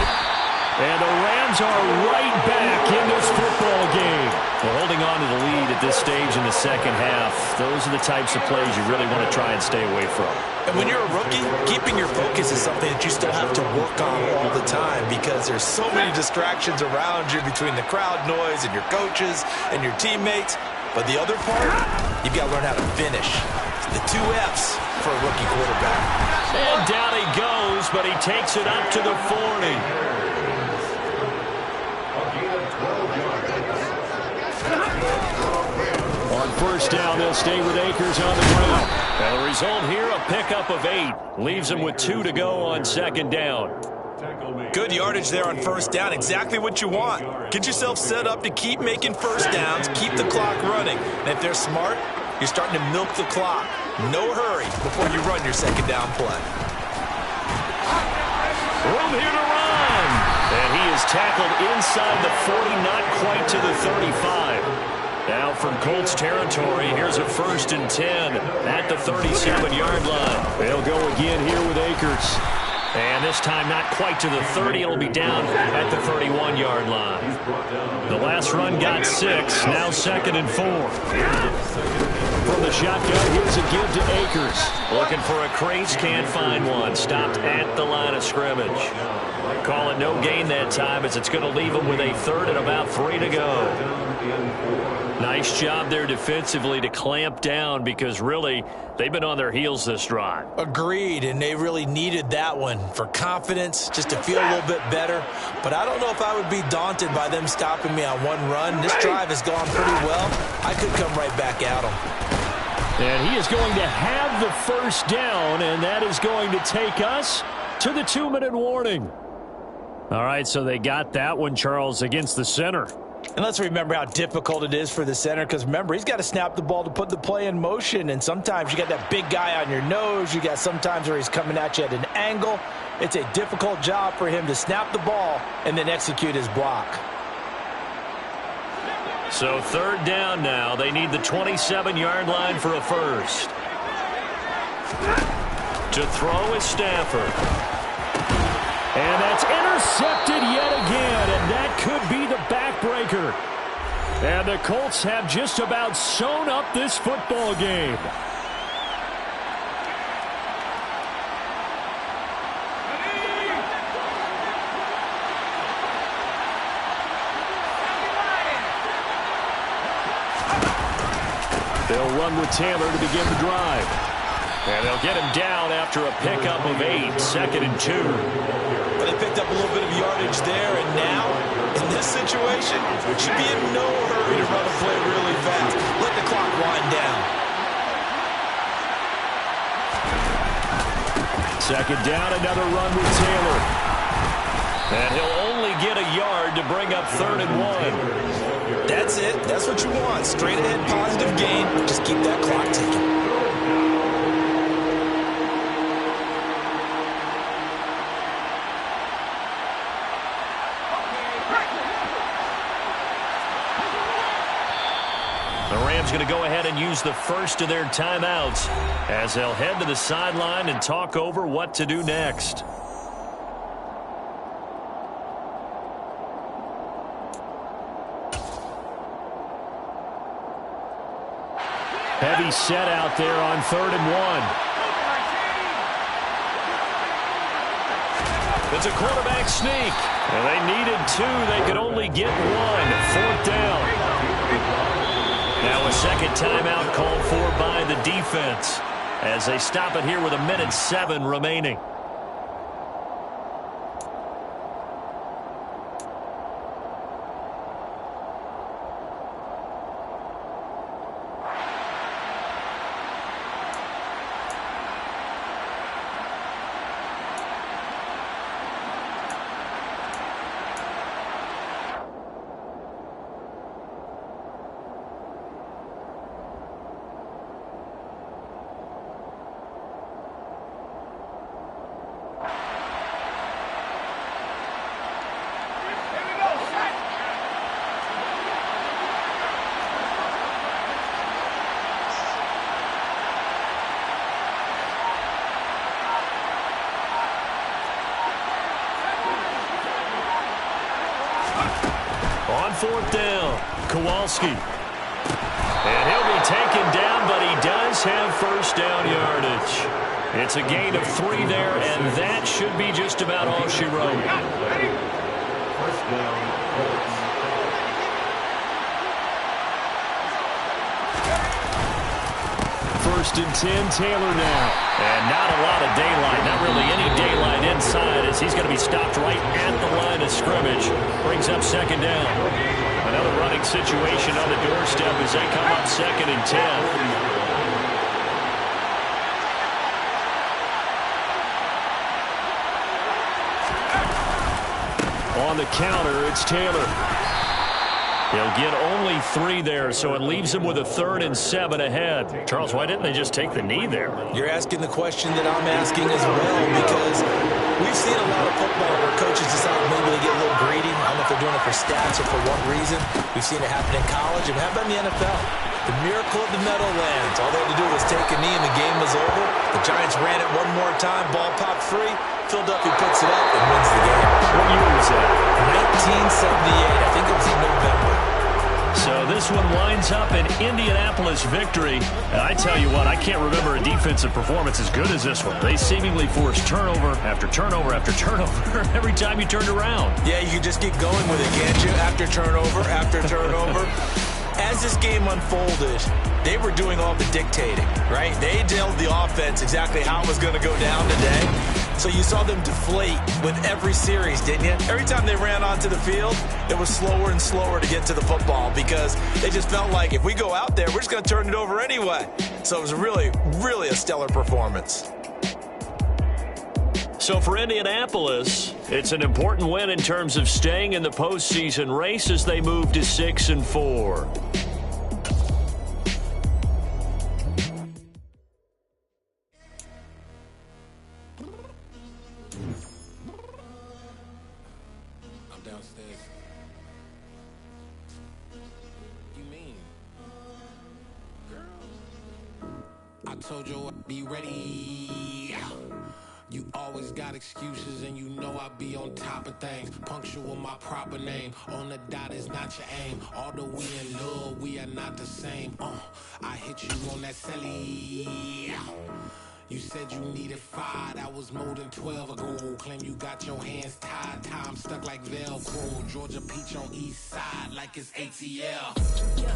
And the Rams are right back in this football game. Well, holding on to the lead at this stage in the second half, those are the types of plays you really want to try and stay away from. And when you're a rookie, keeping your focus is something that you still have to work on all the time because there's so many distractions around you between the crowd noise and your coaches and your teammates. But the other part, you've got to learn how to finish. The 2 F's for a rookie quarterback. And down he goes, but he takes it up to the 40. On 1st down, they'll stay with Akers on the ground. And the result here, a pickup of 8. Leaves them with 2 to go on 2nd down. Good yardage there on 1st down. Exactly what you want. Get yourself set up to keep making 1st downs, keep the clock running. And if they're smart, you're starting to milk the clock. No hurry before you run your 2nd down play. Room here to run. And he is tackled inside the 40, not quite to the 35. Now from Colts territory, here's a 1st and 10 at the 37-yard line. They'll go again here with Akers. And this time not quite to the 30. It'll be down at the 31-yard line. The last run got 6. Now 2nd and 4. From the shotgun, here's a give to Akers. Looking for a crease, can't find one. Stopped at the line of scrimmage. Call it no gain that time as it's going to leave him with a 3rd and about 3 to go. Nice job there defensively to clamp down because really they've been on their heels this drive. Agreed, and they really needed that one for confidence, just to feel a little bit better. But I don't know if I would be daunted by them stopping me on one run. This drive has gone pretty well. I could come right back at them. And he is going to have the 1st down, and that is going to take us to the 2-minute warning. All right, so they got that one, Charles, against the center. And let's remember how difficult it is for the center because, remember, he's got to snap the ball to put the play in motion. And sometimes you got that big guy on your nose. You got sometimes where he's coming at you at an angle. It's a difficult job for him to snap the ball and then execute his block. So 3rd down now. They need the 27-yard line for a 1st. To throw is Stafford. And that's intercepted yet again, and that could be the backbreaker. And the Colts have just about sewn up this football game. They'll run with Taylor to begin the drive. And they'll get him down after a pickup of 8, 2nd and 2. But they picked up a little bit of yardage there, and now, in this situation, should be in no hurry to run a play really fast. Let the clock wind down. 2nd down, another run with Taylor. And he'll only get a yard to bring up 3rd and 1. That's it. That's what you want. Straight ahead, positive gain. Just keep that clock ticking. going to go ahead and use the first of their timeouts as they'll head to the sideline and talk over what to do next. Heavy set out there on 3rd and 1. It's a quarterback sneak. And they needed 2. They could only get 1. 4th down. Now a second timeout called for by the defense as they stop it here with 1:07 remaining. On 4th down, Kowalski. And he'll be taken down, but he does have first down yardage. It's a gain of 3 there, and that should be just about all she wrote. First down, Colts. First and 10, Taylor now. And not a lot of daylight, not really any daylight inside as he's going to be stopped right at the line of scrimmage. Brings up 2nd down. Another running situation on the doorstep as they come up 2nd and 10. On the counter, it's Taylor. He'll get only 3 there, so it leaves him with a 3rd and 7 ahead. Charles, why didn't they just take the knee there? You're asking the question that I'm asking as well, because we've seen a lot of football where coaches decide maybe they get a little greedy. I don't know if they're doing it for stats or for what reason. We've seen it happen in college, and how about in the NFL? The miracle of the Meadowlands. All they had to do was take a knee and the game was over. The Giants ran it one more time. Ball popped free. Philadelphia puts it up and wins the game. What year was that? 1978. I think it was in November. So this one winds up an Indianapolis victory. And I tell you what, I can't remember a defensive performance as good as this one. They seemingly forced turnover after turnover after turnover every time you turned around. Yeah, you can just keep going with it, can't you? After turnover. As this game unfolded, they were doing all the dictating, right? They told the offense exactly how it was going to go down today. So you saw them deflate with every series, didn't you? Every time they ran onto the field, it was slower and slower to get to the football because they just felt like if we go out there, we're just going to turn it over anyway. So it was really, really a stellar performance. So for Indianapolis, it's an important win in terms of staying in the postseason race as they move to 6-4. I'm downstairs. You mean? Girl, I told you I'd be ready. You always got excuses and you know I be on top of things. Punctual my proper name. On the dot is not your aim. Although we in love, we are not the same. I hit you on that celly. You said you needed 5, that was more than 12 ago. Claim you got your hands tied, time stuck like Velcro. Georgia Peach on east side like it's ATL.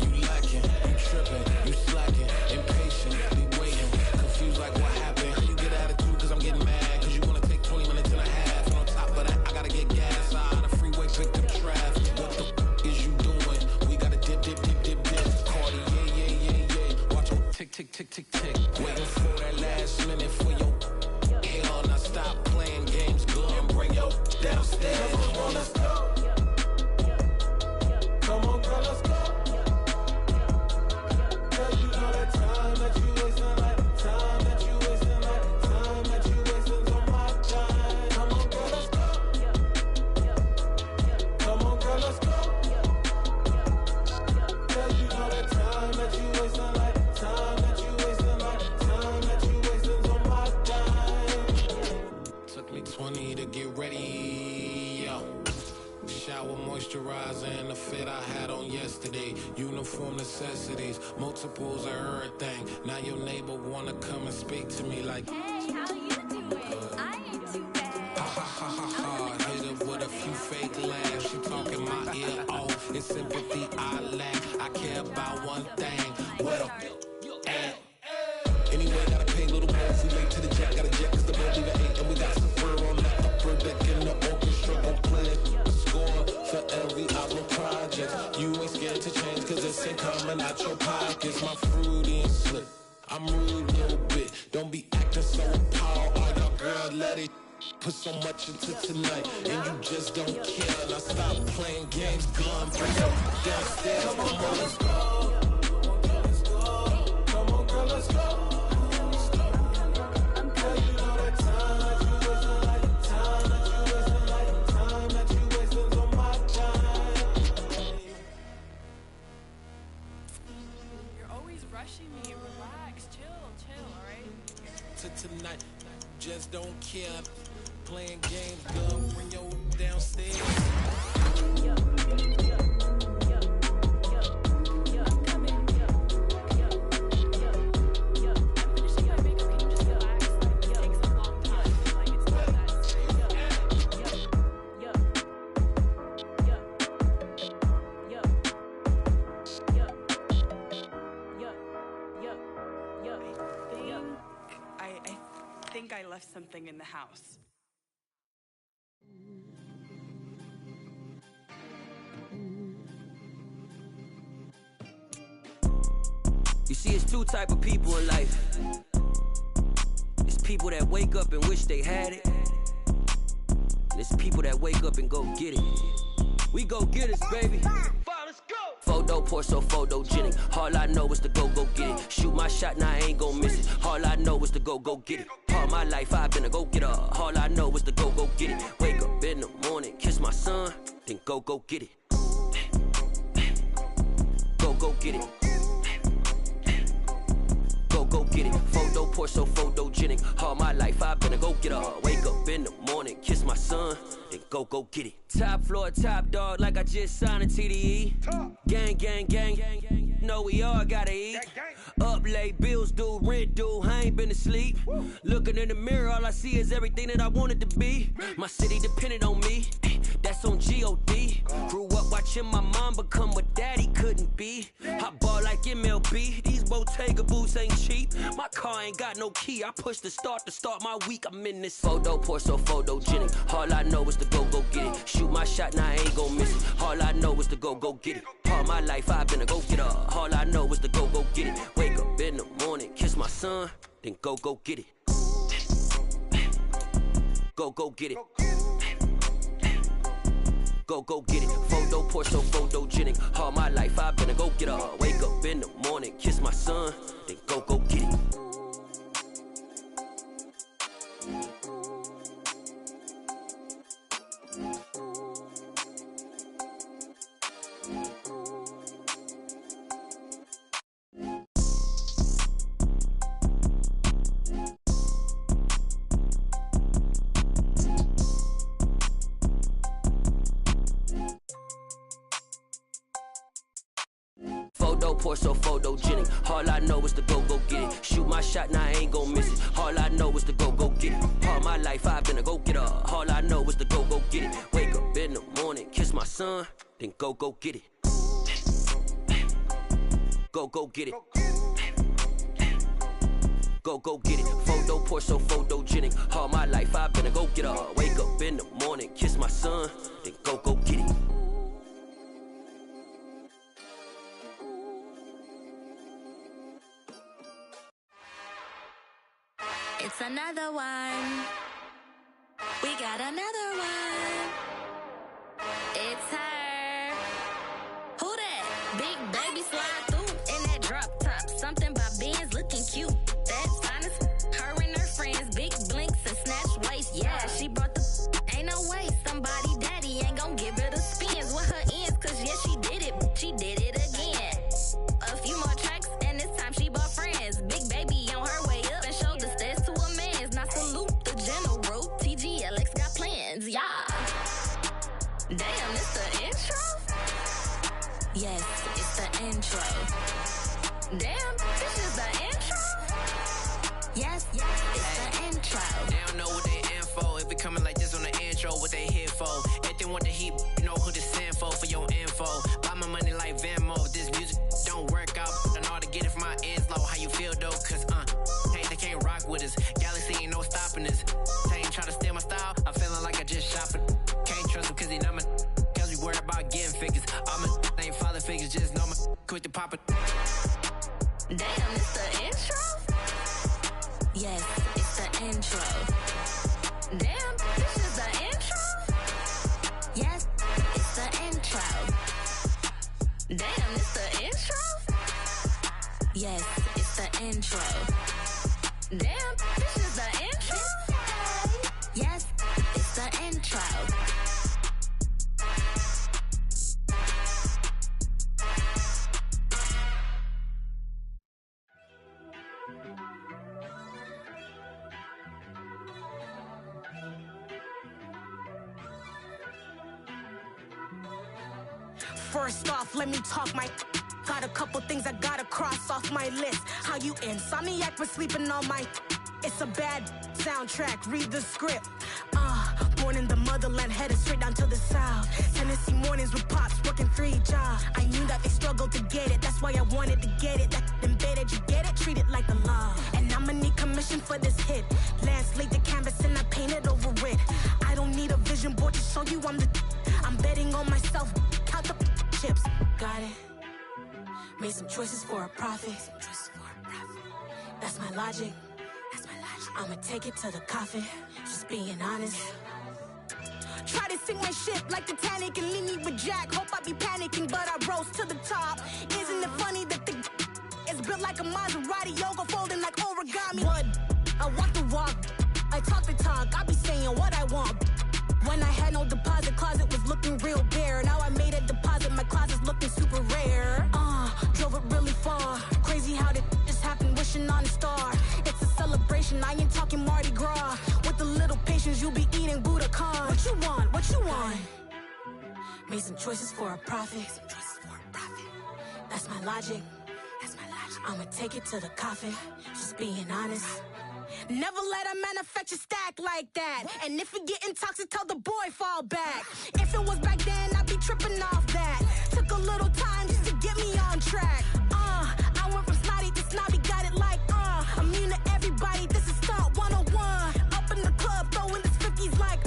You lacking, you tripping, you slacking, impatient, be waiting, confused like what happened. You get attitude cause I'm getting mad, cause you wanna take 20 minutes and a half. And on top of that, I gotta get gas out of the freeway, pick up traffic. What the is you doing? We gotta dip. Cardi, yeah. Watch your tick. Waiting for that last minute for your hell. Now stop playing games, go and bring your downstairs. Come on, let's go. Come on, girl, let's go. Cause you know that time that you wasting, like time that you wasting, like time that you wasting on my time. Come on, girl, let's go. Come on, girl, let's go. Cause you know that time that you wasting. ways, multiples of everything. Now your neighbor wanna come and speak to me like, hey, how you doing? I ain't too bad. ha ha ha ha ha. Hit her with a few fake laughs. She talking my ear off. In sympathy I laugh. I care about one thing. What up? Anyway, gotta pay a little more if we late to the jet. Gotta jet cause the boat leave at 8. And we got some fur on the upper deck. And the orchestra gon' play the score for every album project. You ain't scared to change cause this ain't coming out your pockets. My fruity and slip, I'm rude a little bit. Don't be acting so appalled. All y'all girls let it put so much into tonight. And you just don't care. Now stop playing games, gun, bring your downstairs. Come on, let's go. Come on, girl, let's go. Me, relax, chill, alright? To tonight, just don't care. Playing games, girl, bring your downstairs. I think I left something in the house. You see, it's two type of people in life. It's people that wake up and wish they had it. And it's people that wake up and go get it. We go get it, baby. Let's go. Photo pour so photogenic. All I know is to go get it. Shoot my shot, now I ain't gon' miss it. All I know is to go get it. All my life I've been a go-getter. All I know is to go get it. Wake up in the morning, kiss my son, then go get it. Go get it. Go get it. Photo pour so photogenic. All my life I've been a go-getter. Wake up in the morning, kiss my son, then go get it. Top floor, top dog, like I just signed a TDE. Gang. Know we all gotta eat. Up late, bills due, rent due, I ain't been asleep. Looking in the mirror, all I see is everything that I wanted to be. My city depended on me, that's on G.O.D. Grew up watching my mom become what daddy couldn't be. I ball like MLB, these Bottega boots ain't cheap. My car ain't got no key, I push the start to start my week. I'm in this photo pour so photogenic. All I know is to go get it. Shoot my shot, now I ain't gon' miss it. All I know is to go get it. All my life I've been a go-getter. All I know is to go get it. Wake up in the morning, kiss my son, then go get it. Go get it. Go get it. Photo pour so photogenic. All my life I've been a go-getter. Wake up in the morning, kiss my son, then go get it. Pour so photogenic. All I know is to go get it. Shoot my shot, now I ain't gon' miss it. All I know is to go get it. All my life I've been a go-getter. All I know is to go get it. Wake up in the morning, kiss my son, then go get it. Go get it. Go get it. Photo pour so photogenic. All my life I've been a go-getter. Wake up in the morning, kiss my son, then go get it. It's another one. We got another one. It's her. Who that? Big baby slide through in that drop top. Something by Benz looking cute. That's honest. Her and her friends, big blinks and snatch waist. Yeah, she brought the. Ain't no way somebody daddy ain't gon' give her the spins with her ends. Cause yeah, she did it. She did it again. A few more tracks and this time she bought friends. Big baby on her way up and showed the stairs to a man's. Now salute the general. TGLX got plans, yeah. Damn, it's the intro? Yes, it's the intro. Damn, this is the intro? Yes, it's the intro. They don't know what they in for. If we coming like this on the intro, what they here for? If they want the heat, you know who to send for your info. Buy my money like Venmo. If this music don't work out, I know how to get it from my ends low. How you feel though? Cause hey, they can't rock with us. Galaxy ain't no stopping us. They ain't try to steal my style. I'm feeling like I just shot for. Can't trust them cause they not my. Cause we worried about getting figures. All my ain't father figures, just know my quick to pop it. Damn, it's the intro? Yes, it's the intro. Damn, this is the intro? Yes, it's the intro. Damn, it's the intro? Yes, it's the intro. Damn, this is the intro? Yes, it's the intro. First off, let me talk my. Got a couple things I gotta cross off my list. How you insomniac for sleeping on my. It's a bad soundtrack, read the script. Born in the motherland, headed straight down to the south. Tennessee mornings with pops, working 3 jobs. I knew that they struggled to get it, that's why I wanted to get it. That embedded, you get it, treat it like a law. And I'ma need commission for this hit. Lance laid the canvas and I painted over it. I don't need a vision board to show you I'm betting on myself, count the chips. Got it. Made some choices for a profit. That's my logic. I'ma take it to the coffin. Just being honest. Try to sink my ship like Titanic and leave me with Jack. Hope I be panicking, but I rose to the top. Isn't it funny that the is built like a Maserati, yoga folding like origami? What? I walk the walk. I talk the talk. I be saying what I want. When I had no deposit, closet was looking real bare. Now I made a deposit, my closet's looking super rare. Drove it really far. Crazy how did this happen, wishing on a star. It's a celebration, I ain't talking Mardi Gras. With a little patience, you'll be eating Budokan. What you want? What you want? Made some choices for a profit. That's my logic. I'ma take it to the coffin. Just being honest. Never let a manufacture stack like that. And if you getting toxic, tell the boy fall back. If it was back then, I'd be tripping off that. Took a little time just to get me on track. I went from snotty to snobby, got it like immune to everybody, this is stunt 101. Up in the club, throwing this 50s like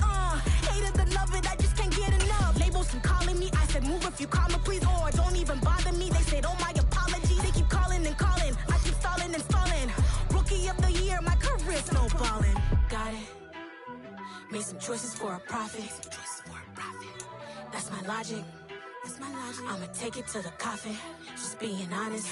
hate it and love it, I just can't get enough. Labels from calling me, I said move if you call me please, or don't even bother me. They said oh my apology, they keep calling and calling. I keep stalling and stalling. Rookie of the year, my career snowballing. Got it. Made some choices for a profit. That's my logic. I'ma take it to the coffin. Just being honest.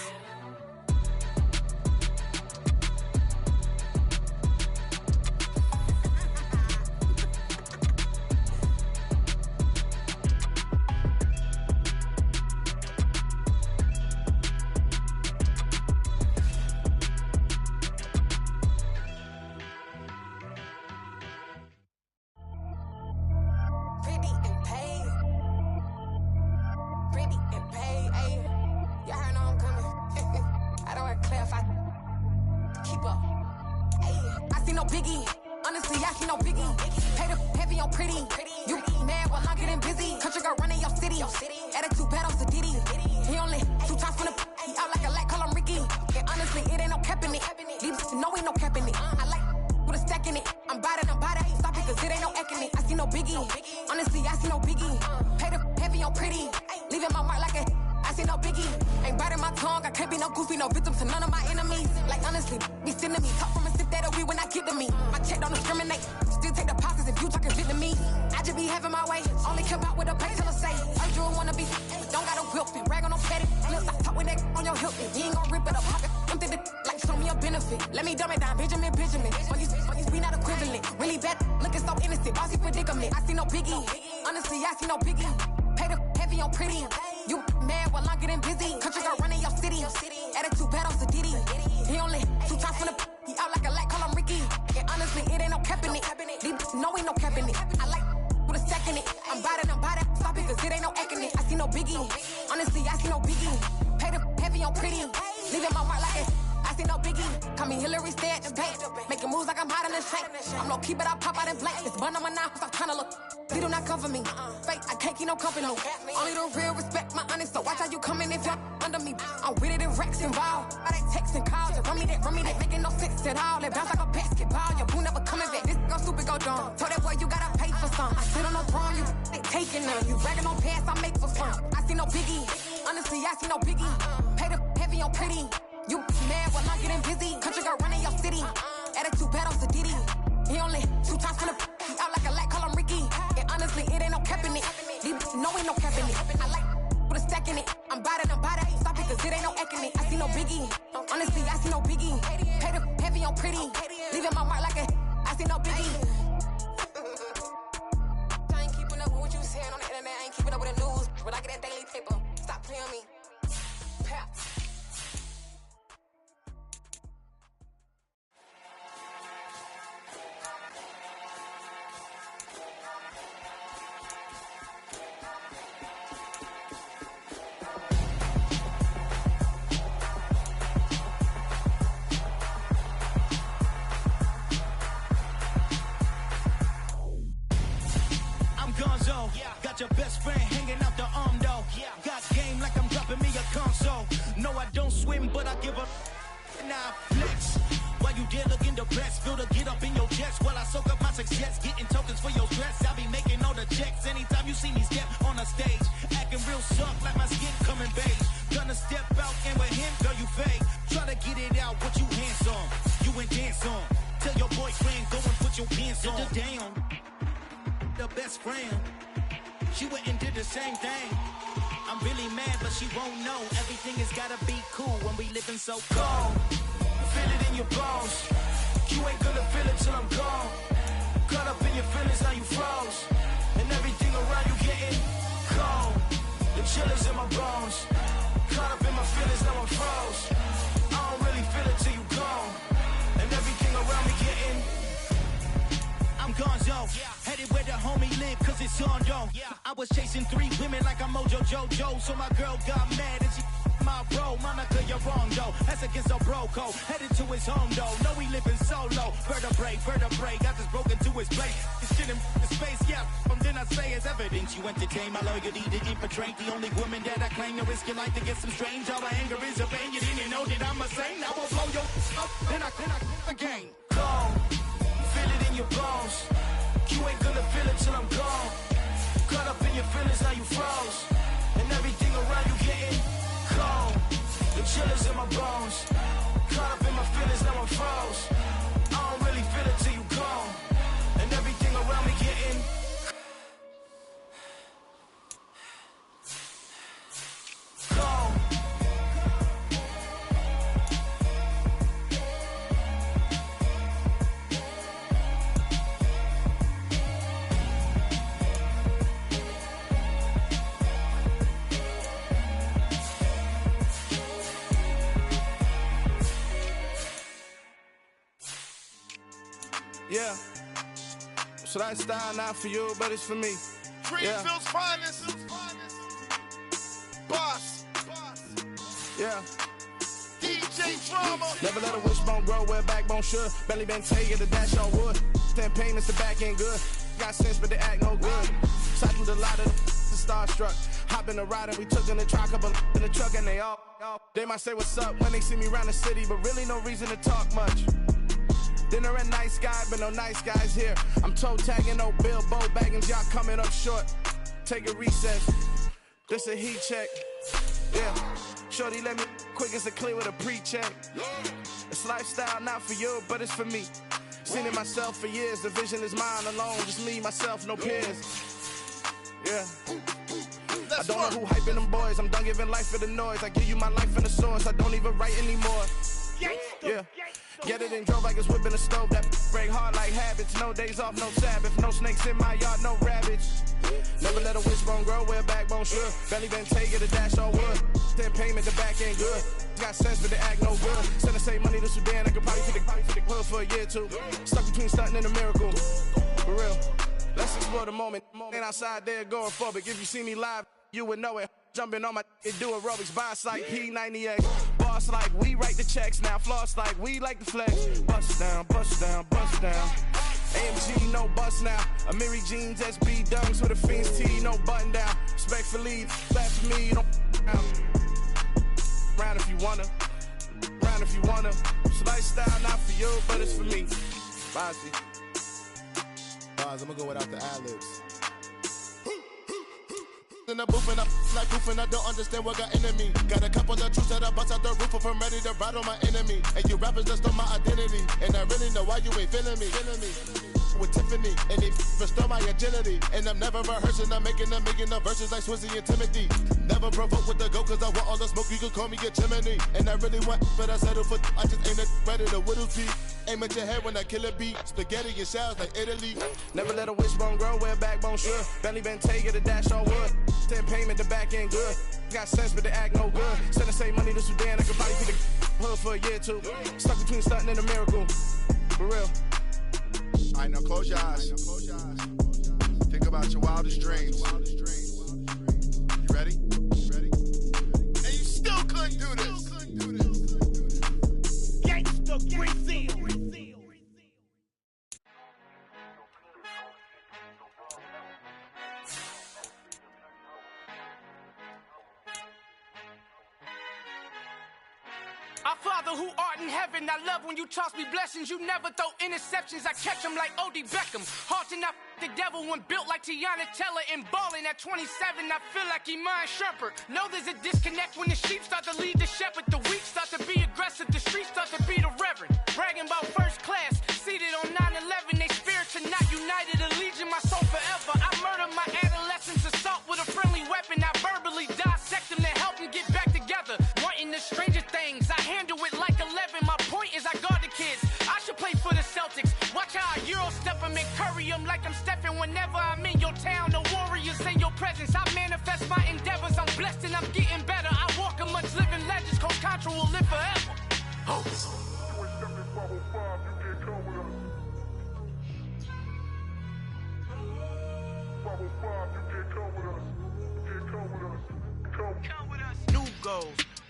leaving my mark like it. I see no biggie. Call me Hillary, stay at the bank. Making moves like I'm hot in the shank. I'm low key, but I pop out in blank. This bun on my knife, I'm trying to look. They do not cover me. Fake, I can't keep no company. Only the real respect my honest. So watch how you coming if you're under me. I'm with it in Rex involved. I they text and calls. Just run me that, making no sense at all. They bounce like a basketball. Your boo never coming back. This go stupid, go dumb. Told that boy you gotta pay for some. I sit on no throne, you they taking them. You bragging on pants, I make for fun. I see no biggie. Honestly, I see no biggie. Pay the heavy on pretty. You mad while I'm getting busy. Country girl running your city. Attitude bad on Diddy. He only 2 times from the he out like a light, call him Ricky. And honestly, it ain't no cap in it. No, ain't no cap in it. I like put a stack in it. I'm bought it. Stop it, cause it ain't no eck in it. I see no biggie. Honestly, I see no biggie. Pay the heavy on pretty. Leaving my mark like a I see no biggie. I ain't keeping up with what you saying on the internet. I ain't keeping up with the news. But I get that daily paper. Stop playing me. Pap. Got your best friend hanging out the arm though. Got game like I'm dropping me a console. No, I don't swim, but I give a now flex. While you there looking depressed, feel the get up in your chest while I soak up my success, getting tokens for your stress. I be making all the checks anytime you see me step on a stage, acting real soft like my skin coming beige. Gonna step out and with him, girl, you fake. Try to get it out, what you hands on? You ain't dance on. Tell your boyfriend, go and put your pants on. Down, the best friend. She went and did the same thing. I'm really mad, but she won't know. Everything has gotta be cool when we living so cold. Feel it in your bones. You ain't gonna feel it till I'm gone. Caught up in your feelings, now you froze. And everything around you getting cold. The chill is in my bones. Caught up in my feelings, now I'm froze. I don't really feel it till you gone. And everything around me getting I'm gonzo, headed where the homie live, cause it's on though. I was chasing 3 women like I'm Mojo Jojo, so my girl got mad and she my bro. Monica, you're wrong though, that's against a bro code. Headed to his home though, know he living solo. Vertebrae, got this broken to his place. This shit in space, yeah, then I say it's evidence. You entertain my loyalty to infiltrate. The only woman that I claim to risk your life to get some strange. All my anger is a pain, you didn't know that I'm a saint. I will blow your up, then I again. Gone. Feel it in your bones. You ain't gonna feel it till I'm gone. Caught up in your feelings, now you froze. And everything around you getting cold. The chill is in my bones. Caught up in my feelings, now I'm froze. I don't really feel it till you gone. And everything around me getting cold. Yeah, so that style not for you, but it's for me. Greenfield's finest. Boss. Yeah. DJ Drama. Never let a wishbone grow where backbone should. Belly been taking the dash on wood. 10 payments, the back ain't good. Got sense, but they act no good. Cycled a lot of the starstruck. Hop in the ride and we took in the truck, couple in the truck, and they might say what's up when they see me around the city, but really no reason to talk much. Dinner and nice guy, but no nice guys here. I'm toe tagging, no Bilbo Baggins, y'all coming up short. Take a recess, this a heat check. Yeah, shorty let me quick as a clear with a pre-check. It's lifestyle not for you, but it's for me. Seen it myself for years, the vision is mine alone. Just me, myself, no peers. Yeah. I don't know who hyping them boys, I'm done giving life for the noise. I give you my life in the source, I don't even write anymore. Yeah. Get it and drove like it's whipping a stove. That break hard like habits. No days off, no Sabbath. No snakes in my yard, no rabbits. Never let a wishbone grow where backbone should. Belly been taking the dash on wood. 10 payment, the back ain't good. Got sense, but they act no good. Send the same money to Sudan. I could probably take the hood for a year or two. Stuck between stunting and a miracle. For real. Let's explore the moment. Ain't outside there going phobic. If you see me live, you would know it. Jumping on my do aerobics by site P98. Boss like we write the checks now. Floss like we like the flex. Bust down, bust down, bust down. AMG, no bust now. Amiri jeans, SB dunks with a Fiends tee, no button down. Respectfully, laugh for me, don't down. Round if you wanna, round if you wanna. It's lifestyle, not for you, but it's for me. Bossy. Bars, I'm gonna go without the ad-libs. In the booth and I'm like goofing, I don't understand what got into me. Got a couple of truths that I bust out the roof if I'm ready to ride on my enemy. And you rappers just stole my identity, and I really know why you ain't feeling me. With Tiffany, and they restore my agility. And I'm never rehearsing, I'm making a million of verses like Swizzy and Timothy. Never provoke with the go, cause I want all the smoke, you can call me a chimney. And I really want, but I settle for, I just ain't ready to whittle teeth. Aim at your head when I kill a beat. Spaghetti and shells like Italy. Never let a wishbone grow where a backbone should. Bentley Bentay, get a dash on wood. 10 payment, the back end good. Got sense, but the act no good. Send the same money to Sudan, I could probably be the hood for a year or two. Stuck between stunting and a miracle. For real. All right, now close your eyes. Think about your wildest dreams. You ready? And you still couldn't do this. Gangsta Brazil. Our Father who art in heaven, I love when you toss me blessings. You never throw interceptions, I catch them like O.D. Beckham. Hard to not the devil when built like Tiana Teller and balling at 27, I feel like Iman Shumpert. Know there's a disconnect when the sheep start to lead the shepherd. The weak start to be aggressive, the streets start to be the reverend. Bragging about first class, seated on 9/11. They spirits are not united, a legion, my soul forever. I murder my adolescence, assault with a friendly weapon. I verbally dissect them to help them get back together. Wanting the stranger things, I handle it like 11. My point is I guard the kids. I should play for the Celtics. Watch how I Euro step them and curry them like I'm stepping whenever I'm in your town. The warriors in your presence. I manifest my endeavors. I'm blessed and I'm getting better. I walk amongst living legends. Coach Contra will live forever. Oh.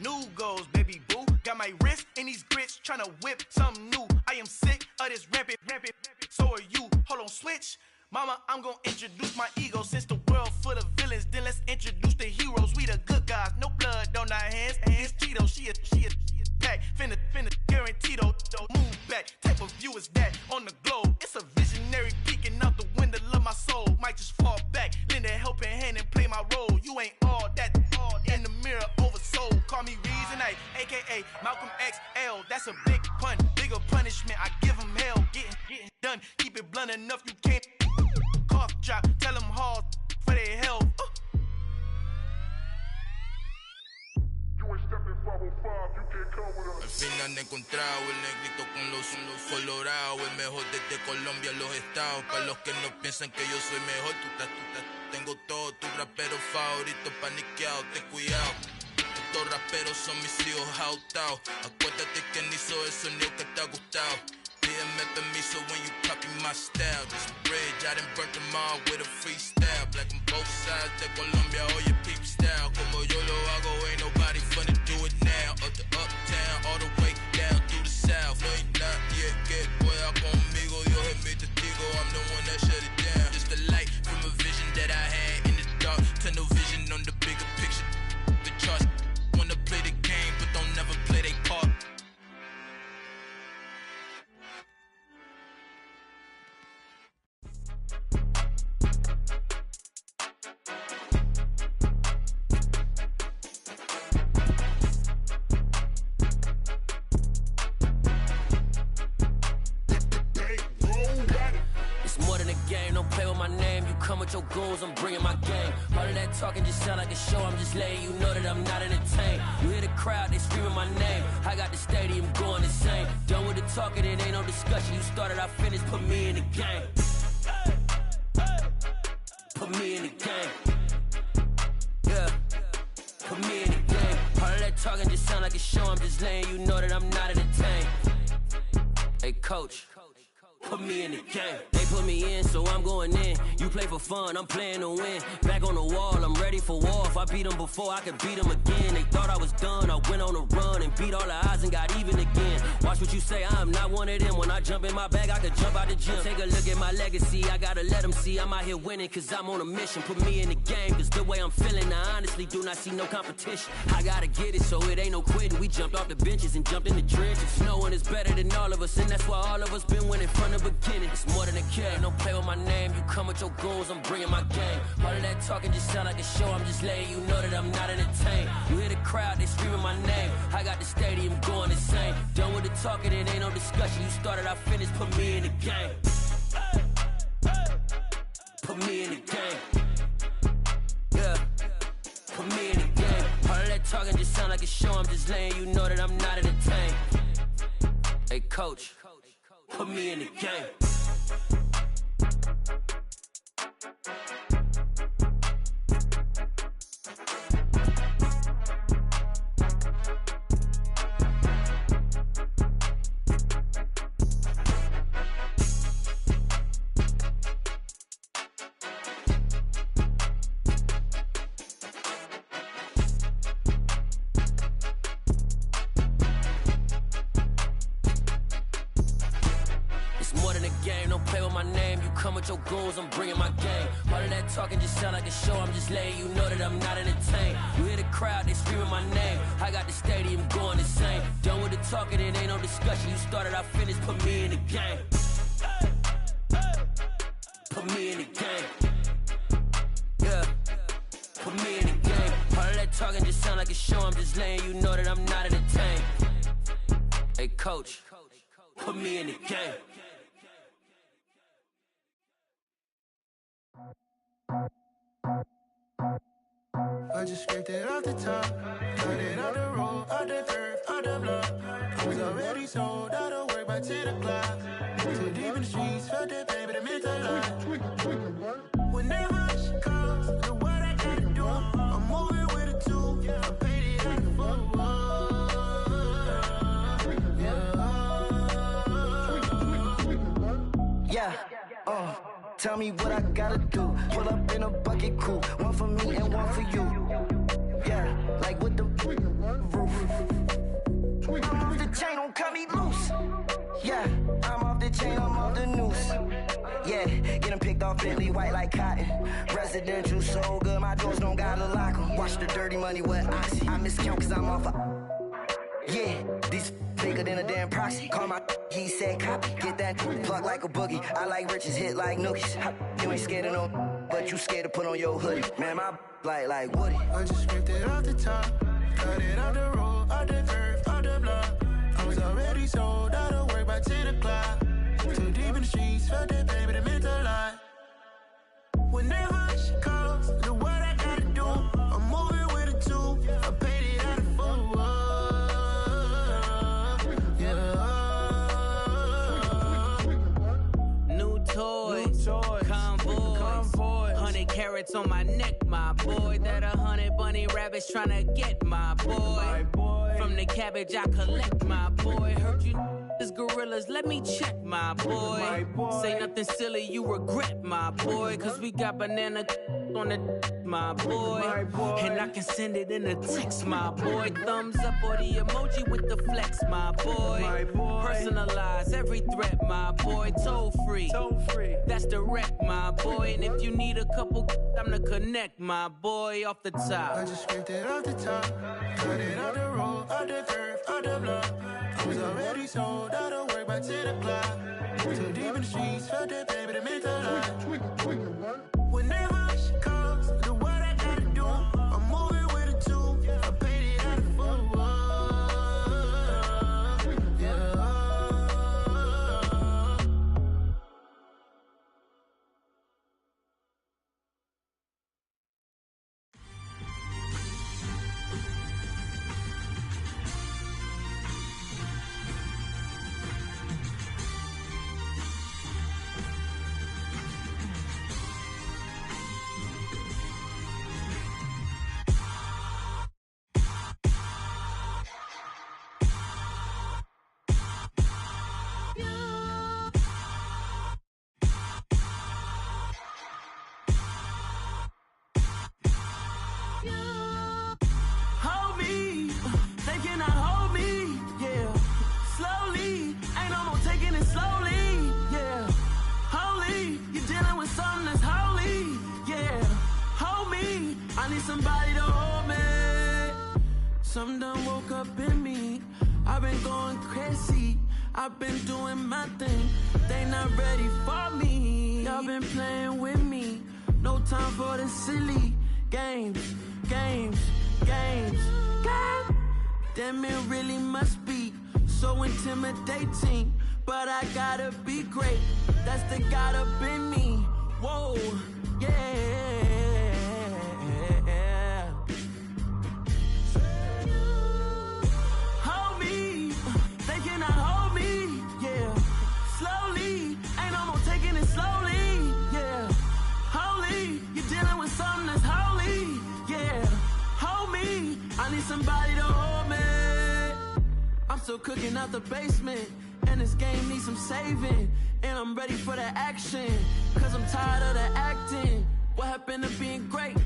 New goals, baby boo. Got my wrist in these grits, tryna whip something new. I am sick of this rampant. So are you. Hold on, switch. Mama, I'm gonna introduce my ego. Since the world full of villains, then let's introduce the heroes. We the good guys, no blood on our hands. It's Tito, she a pack. Finna guaranteed, move back. Type of view is that on the globe? It's a visionary peeking out the window of my soul. Might just fall back, lend a helping hand and play my role. You ain't all that, in the mirror oversold. Call me Reason A, aka Malcolm XL. That's a big pun, bigger punishment. I give him hell, getting done. Keep it blunt enough, you can't cough drop. Tell them hard for their health. Al fin han encontrado el negrito con los colorados, el mejor desde Colombia a los estados. Para los que no piensan que yo soy mejor, tengo todo, tus raperos favoritos paniqueados, ten cuidado. Estos raperos son mis hijos adoptados. Acuérdate que ni hizo el sonido que te ha gustado. Pídeme permiso when you copy my style. This bridge, I done burnt them all with a freestyle. Black on both sides de Colombia, oye peep style. Como yo lo hago, ain't nobody finna do it now. Up the uptown, all the way down through the south. No hay nadie que pueda conmigo, Dios es mi testigo. I'm the one that shut it down. Just a light from a vision that I had in the dark. Tunnel vision on the bigger picture. The charts wanna play the game, but don't never play their part. Come with your goons, I'm bringing my game. All of that talking just sound like a show. I'm just letting you know that I'm not entertained. You hear the crowd, they screaming my name. I got the stadium going insane. Done with the talking, it ain't no discussion. You started, I finished, put me in the game. Put me in the game. Yeah, put me in the game. All of that talking just sound like a show. I'm just letting you know that I'm not entertained. Hey, coach. Put me in the game. They put me in, so I'm going in. You play for fun, I'm playing to win. Back on the wall, I'm ready for war. If I beat them before, I could beat them again. They thought I was done, I went on a run and beat all the odds and got even again. Watch what you say, I'm not one of them. When I jump in my bag, I could jump out the gym. Take a look at my legacy, I gotta let them see I'm out here winning, cause I'm on a mission. Put me in the game, cause the way I'm feeling, I honestly do not see no competition. I gotta get it, so it ain't no quitting. We jumped off the benches and jumped in the trenches. No one is better than all of us, and that's why all of us been winning from the beginning. It's more than a care, don't play with my name. You come with your goons, I'm bringing my game. All of that talking just sound like a show, I'm just letting you know that I'm not entertained. You hear the crowd, they screaming my name. I got the stadium going insane. Done with the talking, it ain't no discussion. You started, I finished, put me in the game. Put me in the game. Yeah. Put me in the game. All of that talking just sound like a show, I'm just letting you know that I'm not entertained. Hey coach, put me in the game. Your goals, I'm bringing my game. All of that talking just sound like a show, I'm just letting you know that I'm not entertained. You hear the crowd, they screaming my name. I got the stadium going insane. Done with the talking, it ain't no discussion. You started, I finished, put me in the game. Put me in the game. Yeah. Put me in the game. All of that talking just sound like a show, I'm just letting you know that I'm not entertained. Hey coach, put me in the game. I just scraped it off the top, cut it out the road, out the dirt, out the block. I was already sold out of work by 10 o'clock. Too deep in the streets, felt that baby, the mental lie. Whenever she calls, do what I gotta do. I'm moving with a two, I paid it out the full. Yeah, tell me what I gotta do. Pull up in a bucket crew, one for me and one for you. Yeah, like with the roof. I'm off the chain, don't cut me loose. Yeah, I'm off the chain, I'm off the noose. Yeah, getting picked off Bentley, white like cotton. Residential so good, my doors don't gotta lock 'em. Watch the dirty money with oxy. I miscount cause I'm off yeah, these bigger than a damn proxy. Call my he said copy. Get that plug like a boogie. I like riches, hit like nookies. You ain't scared of no, but you scared to put on your hoodie. Man, my like Woody. I just scraped it off the top, cut it out the road, out the dirt, out the block. I was already sold out of work by 10 o'clock. Too deep in the streets, felt that baby, the mental lie. Whenever she calls, do what I gotta do. I'm moving with a two, I paid it out of full. Convoy, 100 carats on my neck, my boy. That 100 bunny rabbits tryna get my boy. From the cabbage I collect, my boy. Heard you is gorillas, let me check, my boy. Say nothing silly, you regret, my boy. Cause we got banana on the my boy. And I can send it in a text, my boy. Thumbs up or the emoji with the flex, my boy. Personalize every threat, my boy. Toll free, that's direct, my boy. And if you need a couple, I'm the connect, my boy. Off the top, I just scraped it off the top, cut it out the road, out the dirt, out the block. I was already sold out of work by 10 o'clock. Too deep in the streets, felt that baby, the mental lie. Whenever she calls, do what I gotta do. I'm moving with a two, I paid it out of full. I need somebody to hold me. Something done woke up in me. I've been going crazy. I've been doing my thing. They not ready for me. Y'all been playing with me. No time for the silly games. Damn, it really must be so intimidating. But I gotta be great. That's the God up in me. Whoa, yeah. Hold me, they cannot hold me, yeah. Slowly, ain't no more taking it slowly, yeah. Holy, you're dealing with something that's holy, yeah. Hold me, I need somebody to hold me. I'm still cooking out the basement, and this game needs some saving. And I'm ready for the action, cause I'm tired of the acting. What happened to being great?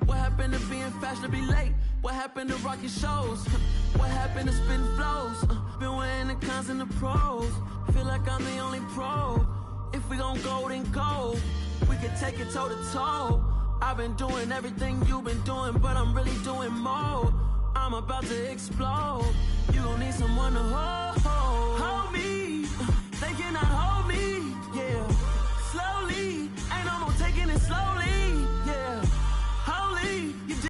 What happened to being fashionably late? What happened to rocking shows? What happened to spitting flows? Been wearing the cons and the pros. Feel like I'm the only pro. If we gon' go, then go. We can take it toe to toe. I've been doing everything you've been doing, but I'm really doing more. I'm about to explode. You gon' need someone to hold.